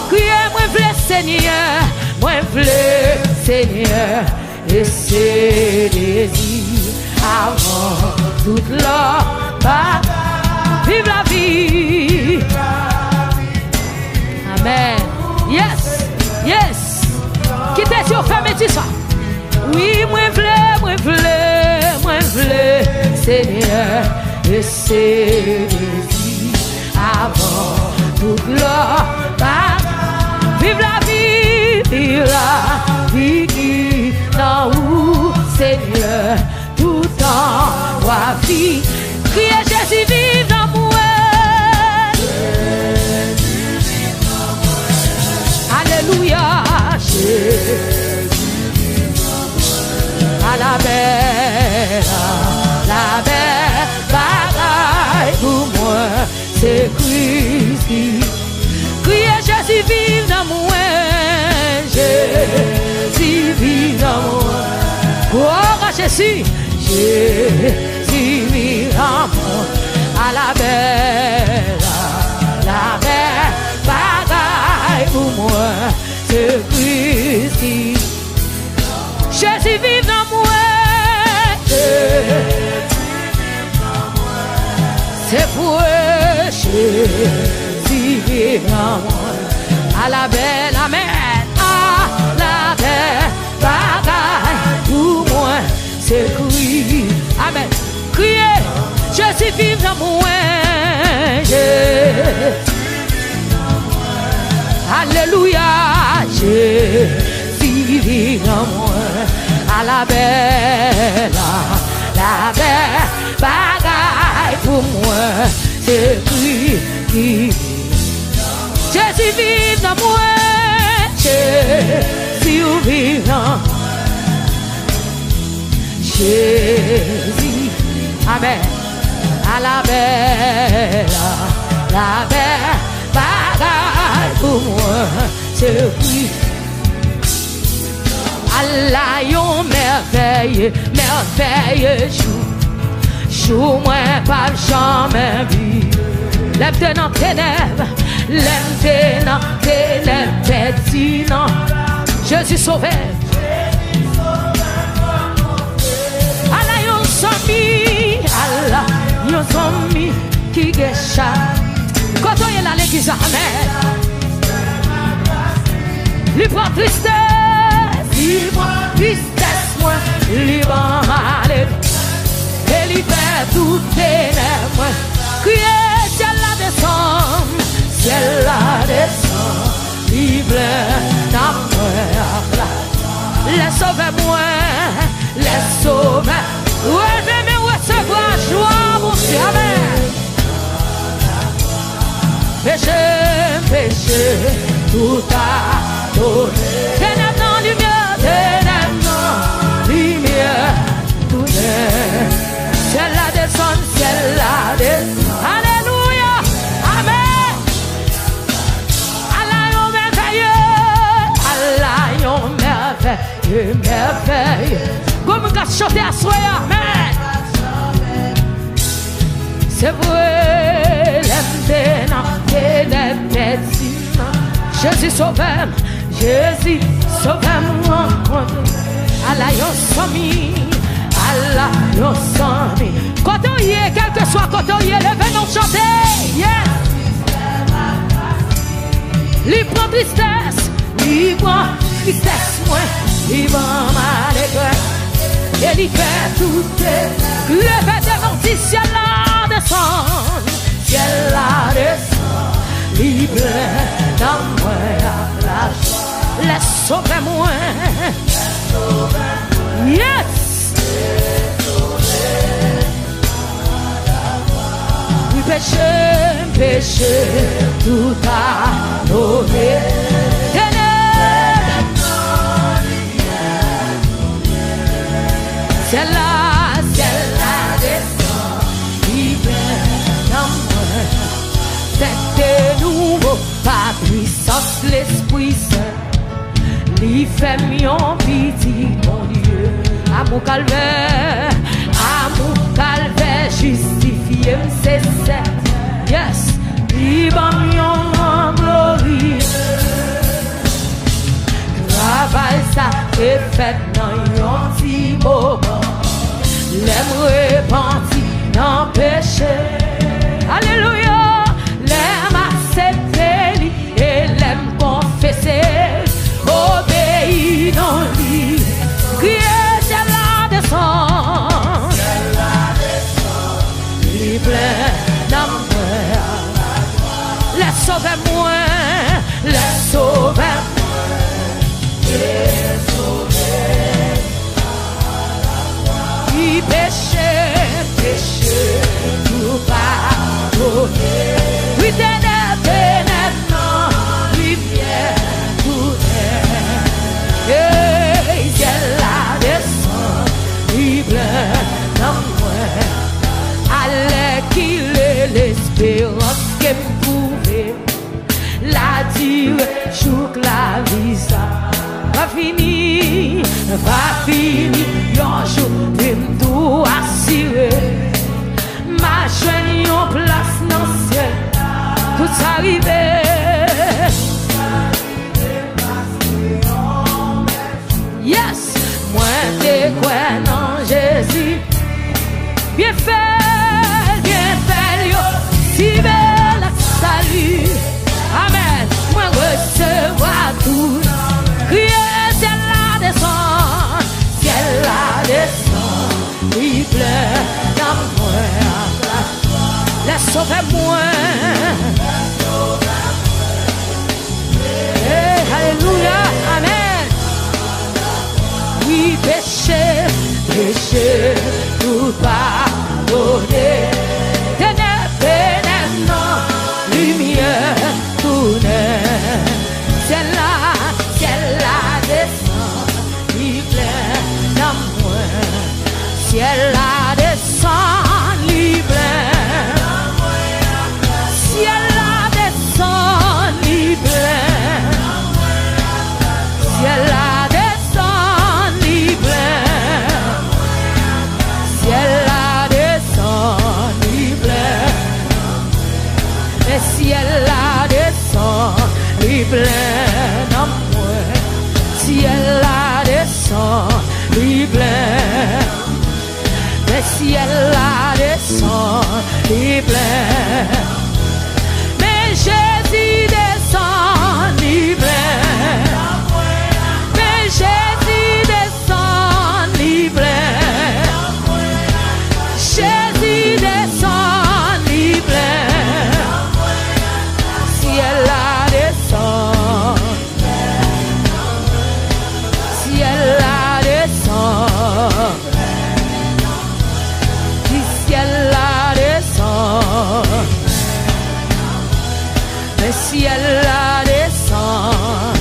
A: Criez moi v'lais Seigneur. Moi v'lais Seigneur. Et c'est désir avant toute la bagarre. Vive la vie. Amen. Yes. Yes. Quittez sur femme et dis ça. Oui, moi v'lais, Seigneur, et c'est désir avant toute la bagarre. Vive la vie qui dans où, Seigneur, tout en voie vie. Criez Jésus vive dans moi. Alléluia. À la belle bagaille pour moi, c'est Christ qui criez Jésus vive dans moi. Jésus vive dans moi. Oh Jésus, Jésus vive dans moi. À la belle bagaille pour moi, c'est Christ qui Jésus vive dans moi. C'est pour Jésus vive dans moi. À la belle, amen. À la belle bagaille pour moi. C'est Christ. Amen. Criez, Jésus vive dans moi. Alléluia. Jésus vive dans moi. À la belle bagaille pour moi, c'est Christ qui Jésus vive dans moi. Jésus vive dans moi. Jésus, amen. À la belle bagaille pour moi, c'est Christ. Allah yon merveilleux jour moi pas jamais vu. Lève-toi dans ténèbres, lève-toi dans ténèbres, dis non, je suis sauvé. Allah yon somi qui gècha. Quand on est là l'église, amen. Lui prend tristesse. Dis-moi, tristesse, moi, libre, allez. Et lui fait tout ténèbres. Criez, ciel la descend, vive dans moi. Les sauvez-moi, les sauvez. Ouais, je vais me recevoir, joie, mon Dieu, amen. Péché, tout a donné. Ténèbres dans lumière. Lumière, tout est. Ciel la descend. Alléluia, amen. Allah yon merveilleux. Comme on a chanté à soi, amen. C'est vrai, l'aime Jésus sauve-moi, sauve-moi. Allah yon somi. Quand on y est, quel que soit quand on y est, levez nous chanter. Yes. prend tristesse, il prend tristesse moi, il prend malgré, et il fait tout le fait des mortis, ciel là descend, ciel là descend, il pleut dans moi la joie, laisse sauver moi, yes. Oui, péché, tout a donné. C'est là descend, il vient dans moi. C'est de nouveau, par puissance l'Esprit Saint. Il fait mon petit, mon Dieu. Amour calvaire, justifié, c'est certain. Yes, il va en gloire. Travail ça est fait dans un petit moment. L'aime repenti dans péché. Alléluia, l'aime accepter et l'aime confesser. Obéir dans lui. Crier, c'est la descend. Il pleut dans moi. Laisse sauver moi. Laisse sauver moi. Il péché, tout pardonné. Oui, ténèbres, non, lumière, tout est. Et ciel la descend, il pleut dans moi. Allez qu'il est l'espérance qui me pouvait. La dire, jour que la vie ça va finir, un jour me doit assurer. Ma jeune en place dans le ciel, tout arrivé. Yes, moi t'es quoi non Jésus, bien fait, yo, si belle salut. Amen. Moi recevoir tout. Crier, ciel la descend, ciel la descend. Il pleut dans moi. Laisse sauver moi. Hey, alléluia, amen. Oui, péché, tout pardonné. Ténèbres, non, lumière. Ciel la descend, il pleut dans moi. Ciel la descend, il pleut. Ciel la descend, il pleut. Ciel la descend, il pleut. Ciel la descend, il pleut. Le ciel la descend, il pleut dans moi. Ciel la descend, il pleut. Le ciel la descend, il pleut. Mais Jésus descend, il pleut. Mais Jésus descend, il pleut. Jésus descend, il pleut. Ciel la descend, ciel la descend, ciel la descend, le ciel la descend,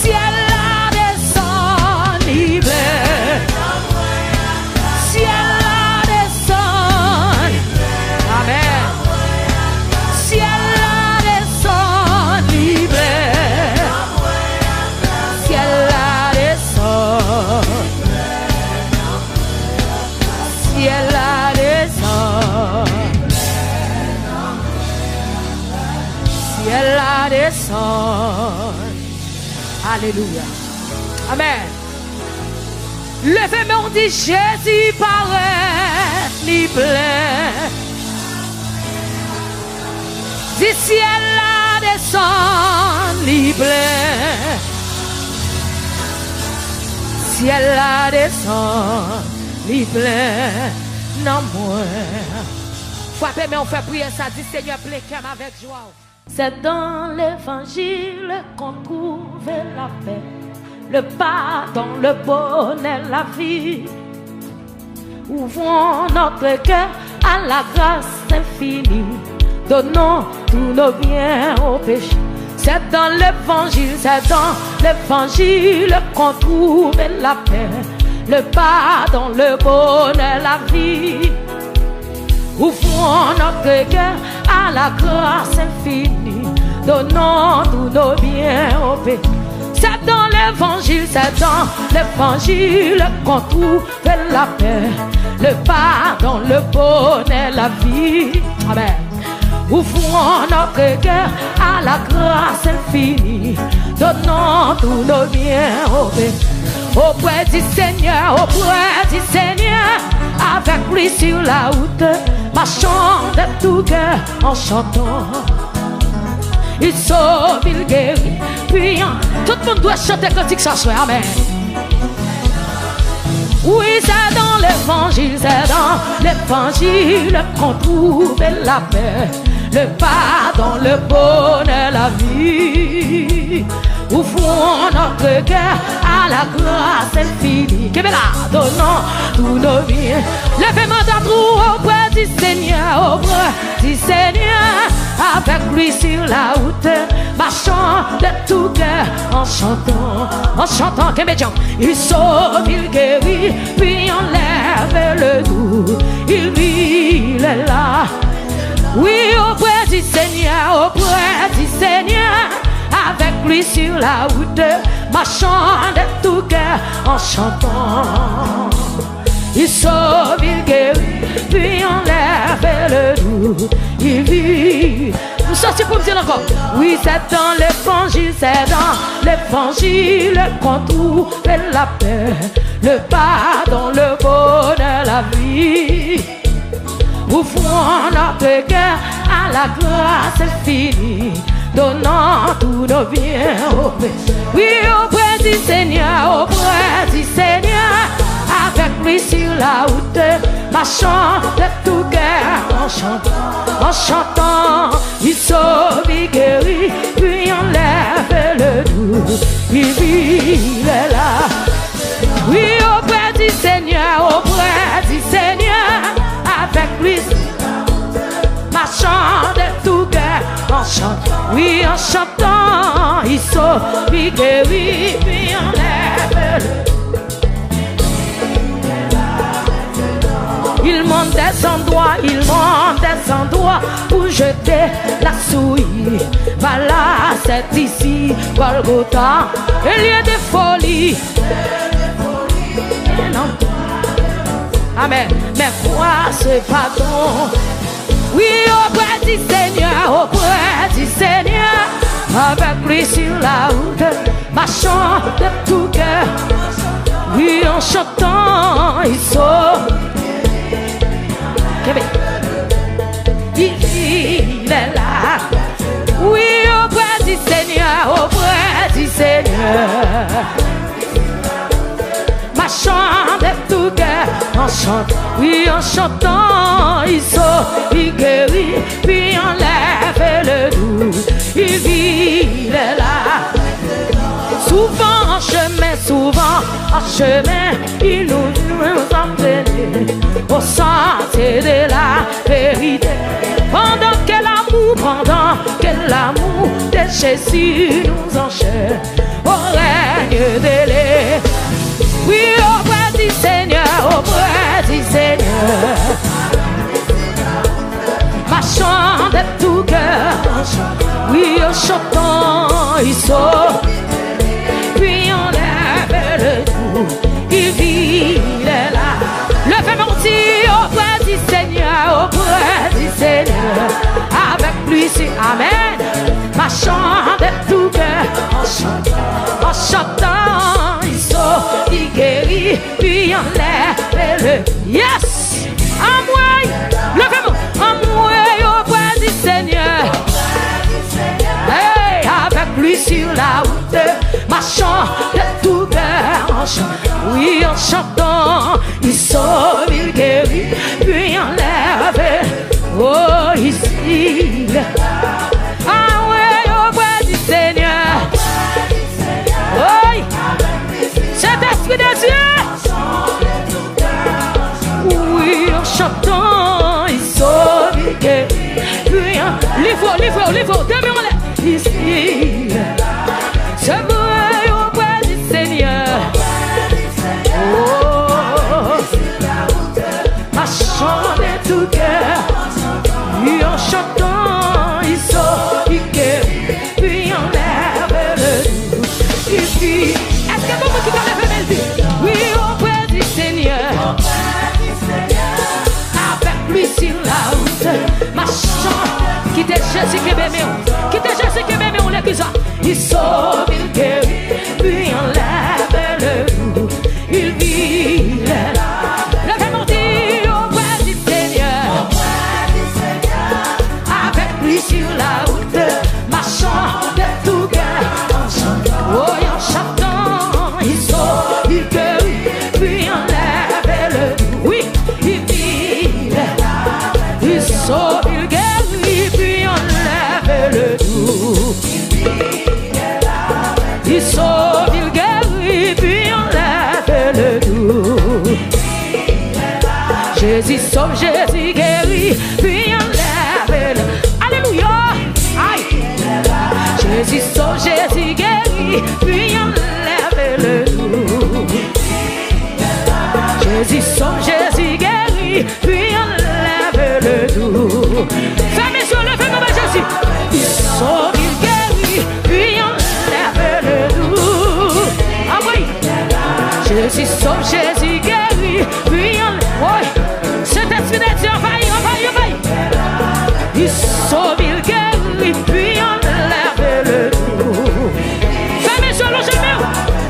A: ciel la descend, il pleut. Ciel la descend, amen. Ciel la descend, il pleut. Ciel la descend, ciel la descend, ciel la descend. Alléluia. Amen. Levez-moi, on dit Jésus paraît, il pleut. Du ciel la descend, libre. Ciel la descend, libre. Non, moi. Frappez, mais on fait prier ça. Dit Seigneur, plein avec joie. C'est dans l'évangile qu'on trouve la paix, le pardon, le bonheur, la vie. Ouvrons notre cœur à la grâce infinie. Donnons tous nos biens au péché. C'est dans l'évangile qu'on trouve la paix, le pardon, le bonheur, la vie. Ouvrons notre cœur à la grâce infinie. Donnons tous nos biens au péché. C'est dans l'évangile qu'on trouve la paix, le pardon, le bonheur, la vie. Amen. Ouvrons notre cœur à la grâce infinie. Donnons tous nos biens auprès du Seigneur, avec lui sur la route, marchons de tout cœur en chantant. Il sauve, il guérit, puis tout le monde doit chanter quand il s'assoit. Amen. Oui, c'est dans l'évangile qu'on trouve la paix, le pardon, le bonheur, la vie. Ouvrons notre cœur à la grâce infinie. Que là, donnons tous nos biens. Levez-moi d'amour auprès du Seigneur, avec lui sur la route, marchant de tout cœur en chantant, il sauve, il guérit, puis enlève le doute, il vit, il est là. Oui, auprès du Seigneur, avec lui sur la route, marchant de tout cœur en chantant. Il sauve, il guérit, puis enlève le doute, il vit. Nous sortons pour me dire encore. Oui, c'est dans l'évangile qu'on trouve la paix, le pardon, le bonheur, la vie. Ouvrons notre cœur à la grâce infinie, donnant tous nos biens oui, auprès du Seigneur, avec lui sur la route, marchant de tout cœur en chantant, il sauve, il guérit, puis enlève le doute, il vit, il est là. Oui, auprès du Seigneur, avec lui, marchant de tout cœur en chantant, oui, en chantant, il sauve, il guérit, puis enlève le doute. Il monte des endroits pour jeter la souille. Voilà, c'est ici, Golgotha, il y a des folies. Amen. Mais quoi ce pardon? Oui, auprès du Seigneur, avec lui sur la route, marchant de tout cœur. Oui, en chantant, il sauve. Il est là. Oui, auprès du Seigneur, marchant de tout cœur en chantant. Oui, en chantant, il sauve, il guérit, puis enlève le doute. Il vit, il est là. Souvent en chemin, il nous entraîne au sentier de la vérité. Pendant que l'amour de Jésus nous enchaîne au règne de l'Éternel. Oui, auprès du Seigneur, marchant de tout cœur. Oui, en chantant, il sauve, puis on lève le doute, il vit, il est là. Levez mon Dieu auprès du Seigneur, avec lui, c'est Amen. Marchant de tout cœur, en chantant, il sauve, il guérit, puis on lève le yes. En moi, levez-moi, en moi auprès du Seigneur, la route, marchant de tout cœur, oui, en chantant, il sauve, il guérit, puis enlève, oh, ici. Ah ouais, auprès du Seigneur, oui, cet esprit de Dieu, oui, en chantant, il sauve, il guérit, puis enlève, les faux, demeurons-les ici. Je veux auprès du Seigneur. Oh, marchant de tout cœur, puis en chantant, il sort, il guérit, puis on lève le doux. Il dit, est-ce que beaucoup qui connaissent le mélodie? Oui, auprès du Seigneur. Avec lui sur la route, marchant, qui était Jésus qui m'aimait, on l'a ça. Il sauve, il guérit, puis on lève le doux. Il vit, le dit auprès du Seigneur. Avec lui sur la route, marchant de tout cœur. Oh, en chantant, il sauve, il guérit, puis on lève le doux. Oui, il vit, il sauve, il guérit, puis on lève le doux. Il sauve, il guérit, puis on lève le doux. Jésus sauve, Jésus guérit, puis on lève le doux. Alléluia! Aïe! Jésus sauve, Jésus guérit, puis on lève le doux. Jésus sauve, Jésus guérit, puis on lève le doux. Fermez sur le feu, mon Jésus! Il sauve, il guérit, puis on lève le doux. Ah oui! Jésus sauve, Jésus guérit, puis on lève. Oui! Cet esprit de Dieu, envahit. Il sauve, il guérit, puis on lève le doux. Fermez sur le chemin!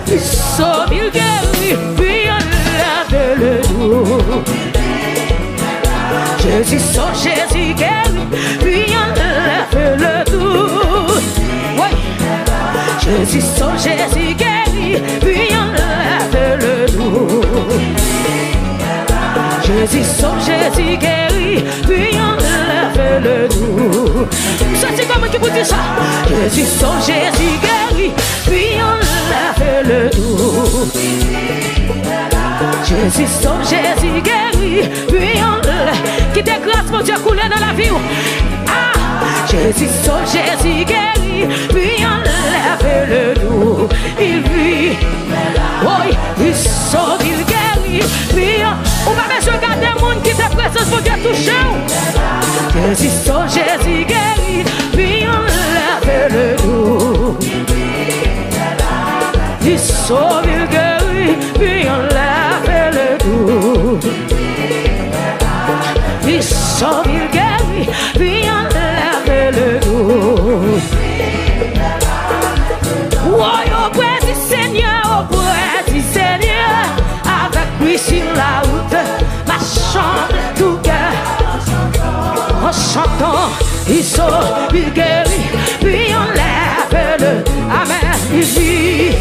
A: Il sauve, il guérit, puis on lève le doux. Jésus sauve, Jésus guérit, puis on lève le doux. Oui! Jésus sauve, Jésus guérit, puis on lève le doux. Jésus sauve, Jésus guérit, puis on lève le doux. C'est comme qui vous dit ça? Jésus sauve, Jésus guérit, puis on lève le doux. Jésus sauve, Jésus guérit, puis on lève. Qui te grâce, mon Dieu, couler dans la vie. Ah! Jésus sauve, Jésus guérit, puis on lève le doux. Il vit, oui, il sauve, il guérit, puis on va même regarder le monde qui te présente pour Dieu toucher. Jésus sauve, Jésus guérit, puis on lève le doux. Il sauve, il guérit, puis on lève le doux. Il sauve, il guérit, puis on lève le doux. Oui, auprès du Seigneur, auprès du Seigneur, avec lui sur la route, marchant de tout cœur, en chantant, il sauve, il guérit, puis on lève le. Amen, il vit.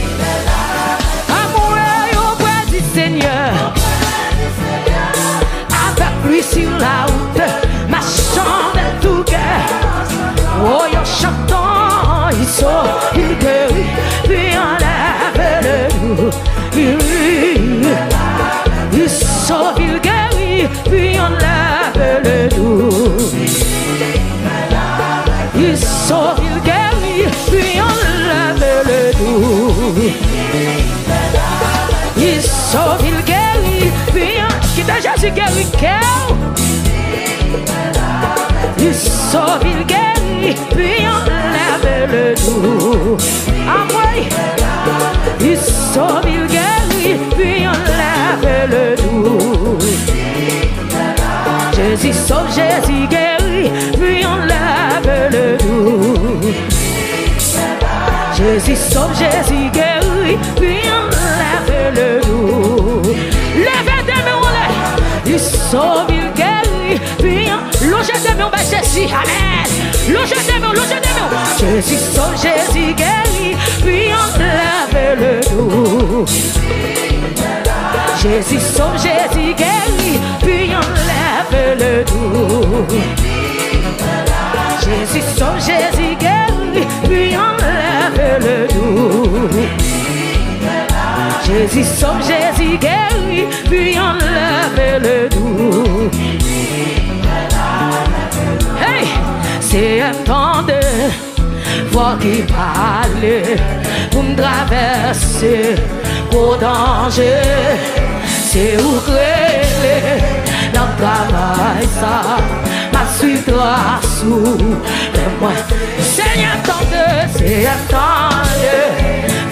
A: Amour auprès du Seigneur, avec lui sur la route, marchant de tout cœur, oh, en chantant, il sauve, il guérit, puis on lève le doux. Il sauve, il guérit, puis on lève le doux. Il sauve, il guérit, puis on lève le doux. Il sauve, il guérit, puis on. Qui t'a Jésus guérit, il sauve, il guérit, puis on lève le doux. Ah oui! Il sauve, il guérit, puis on lève le doux. Jésus sauve, Jésus guérit, puis on lève le doux. Jésus sauve, Jésus guérit, puis on lève le doux. Lèvez des mains, on lève. Il sauve, il guérit, puis on loge des mains, on va Jésus. Amen. Loge des mains, loge des mains. Jésus sauve, Jésus guérit, Jésus sauve, Jésus guérit, puis enlève le doute. Jésus sauve, Jésus guérit, puis enlève le doute. Jésus sauve, Jésus guérit, puis enlève le doute. Hey, c'est un temps de voix qui parle pour me traverser au danger. C'est où créer dans le travail ça, ma suite à sous moi. C'est un temps de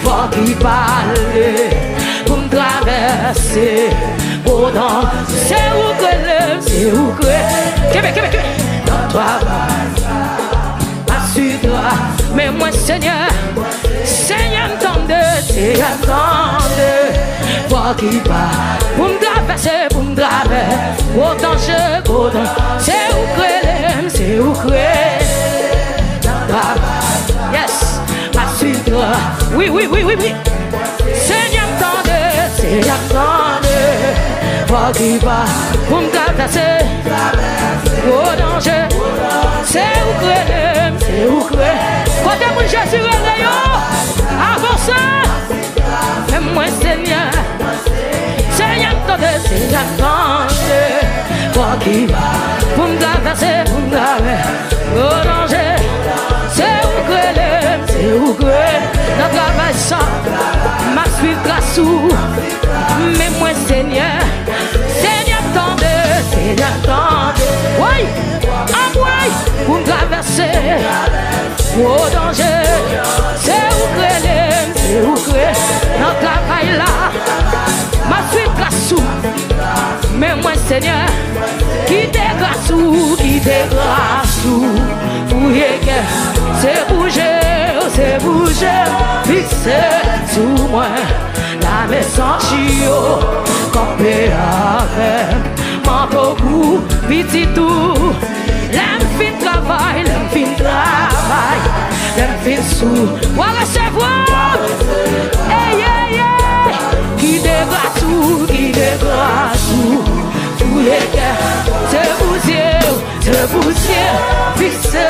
A: voix qui parle pour me traverser au danger. C'est où créer, Québec, dans le travail ça, ma suite à. Mais moi Seigneur, Seigneur m'tende, c'est attendre, voir qui part, pour me traverser, au danger, c'est où créer, yes, ma suite, oui, Seigneur m'tende, c'est attendre, voir qui part, pour me traverser, au danger, c'est où créer, côté mon Jésus réveillé, avant ça, mais moi Seigneur, m'tende, c'est attendre, quoi qui va, pour me traverser, au danger, c'est où créer, dans le travail ça, ma suite grâce où, mais moi Seigneur, m'tende, c'est attendre, oui, pour me traverser, au danger, c'est où créer, dans le travail là, ma suite grâce où, mais moi Seigneur, qui te grâce où, fouillez que, c'est bouger, fixé sous moi, la maison chio, campé avec, manteau cou, petit tout, l'aime fin travail, l'aime fin sous, ou à recevoir, qui dégrâce où, fouillez que, c'est bouger, fixé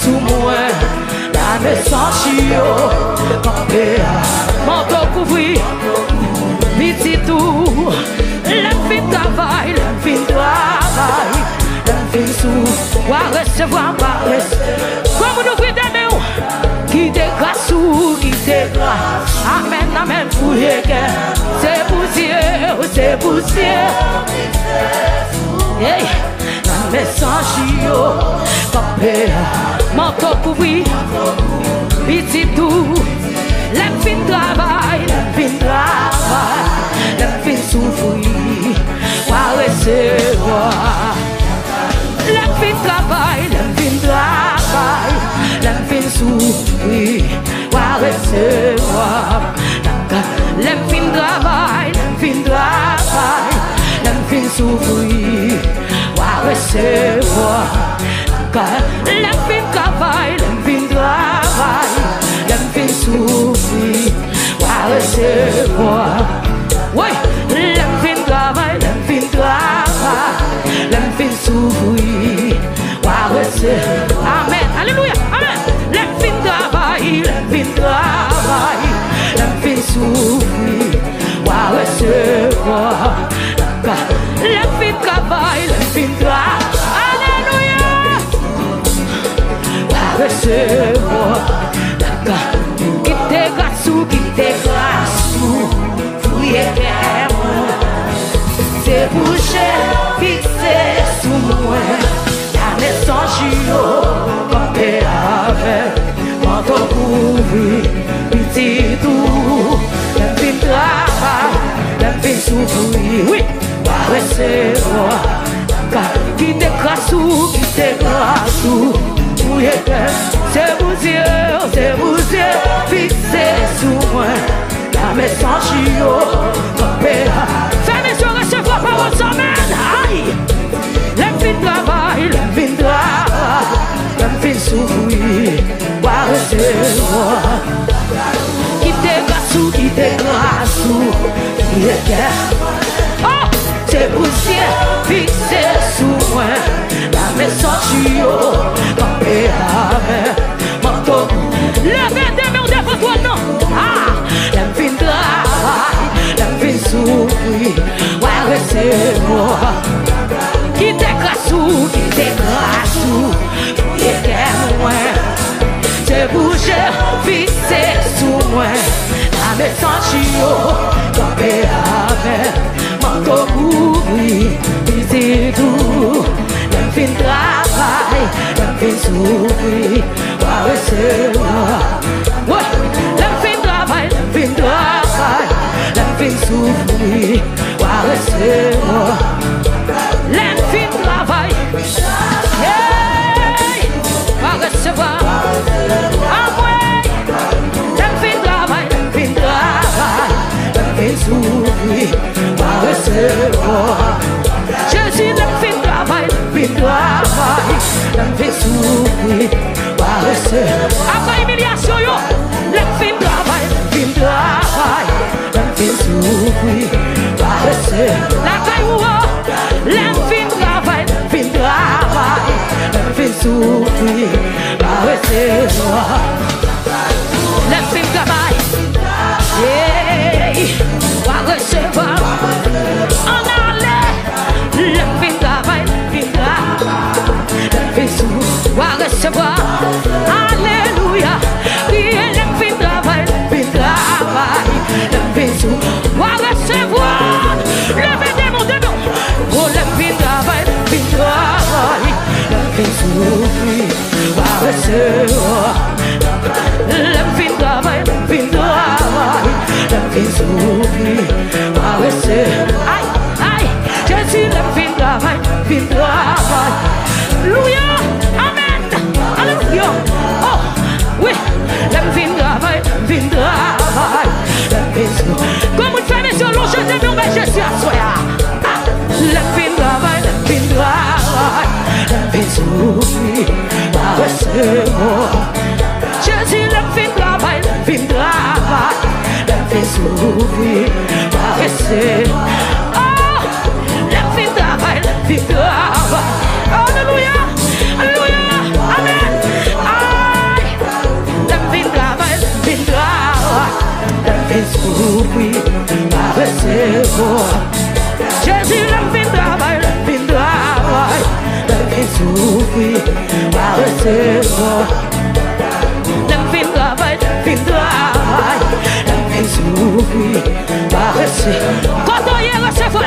A: sous moi, la maison chio, campé avec, manteau couvri, petit tout, l'aime fin travail, l'aime sous, ou à recevoir, comme nous prie des mains, qui dégrâce ou qui dégrâce, amen, fouillez que, c'est poussière, hey, la maison chio, campé, manteau couvri, petit tout, l'aime fin travail, l'aime fin souffrir, ou à recevoir, l'aime fin travail, l'aime fin souffrir, ou à recevoir, l'aime fin travail, l'aime fin souffrir, ou à recevoir, l'aime fin travail, l'aime fin souffrir, ou à recevoir, oui, l'aime fin travail, l'aime fin souffrir, ou à recevoir, amen, alléluia, amen, l'aime fin travail, l'aime fin souffrir, ou à recevoir, l'aime fin travail, alléluia, ou à recevoir, qui te grâce, fouillez c'est bouché, fixé sous moi, la maison chio, campé avec, manteau couvri, petit tout, l'aime fin travail, l'aime fin souffrir, oui, va recevoir, qui te grâce, fouillez c'est bouché, fixé sous moi, la maison chio, campé avec, recevoir par votre semaine, aïe, l'aime fin travail, l'aime fin souffrir, va recevoir, qui te grâce, qui des grâces qui est. Oh, c'est poussière fixée sous moi. La maison tu es campé avec manteau. Levez des mains devant toi, non. Ah, la vie de travail, la vie de souffrir. Ouais, c'est moi. Qui t'écrase ou qui t'écrase ou qui est moi. C'est bouché fixé sous moi. La maison tu es campé avec manteau couvri. C'est tout. La vie de travail, la vie de souffrir. Ouais, c'est moi. Ouais, la vie de travail, la vie de travail, la vie de souffrir. Ouais, c'est moi. La vie de travail, hey, va recevoir. Ah ouais, la vie de travail, la vie de travail, la vie de souffrir. Va recevoir. Jésus, la vie de travail, la vie de travail, la vie de souffrir. Va recevoir. Après humiliation, yo, la vie de travail, la vie de travail, la vie de souffrir. Va recevoir. La caille, la vie de travail, la vie de travail, la vie de souffrir. Va recevoir. La vie de travail, yeah, va recevoir. En allait, la vie de travail, la vie de travail, la vie de souffrir. Va recevoir. Alléluia. La vie de travail, la vie de travail, la vie de souffrir. Va recevoir. Levez des mots de nom. Oh, la vie de travail, la vie de travail, la vie de souffrir. Va recevoir. La vie de travail, la vie de travail, la vie de souffrir. Va recevoir. Aïe, aïe, Jésus, la vie de travail, la vie de travail. Alléluia, amen, alléluia. Oh, oui, la vie de travail, la vie de travail, la vie de souffrir. Comme une femme sur l'eau, je te mets Jésus à soi. La vie de travail, la vie de travail, la vie de souffrir. Va recevoir. Jésus, la vie de travail, la vie de travail, la vie de souffrir. Va recevoir. Oh, la vie de travail, la vie de travail. Alléluia, alléluia, amen. Aïe, la vie de travail, la vie de travail, la vie de souffrir. Va recevoir. Jésus, la vie de travail, la vie de travail, la vie de souffrir. Va recevoir. La vie de travail, la vie de travail, la vie de souffrir. Va recevoir. Quand on y recevoir.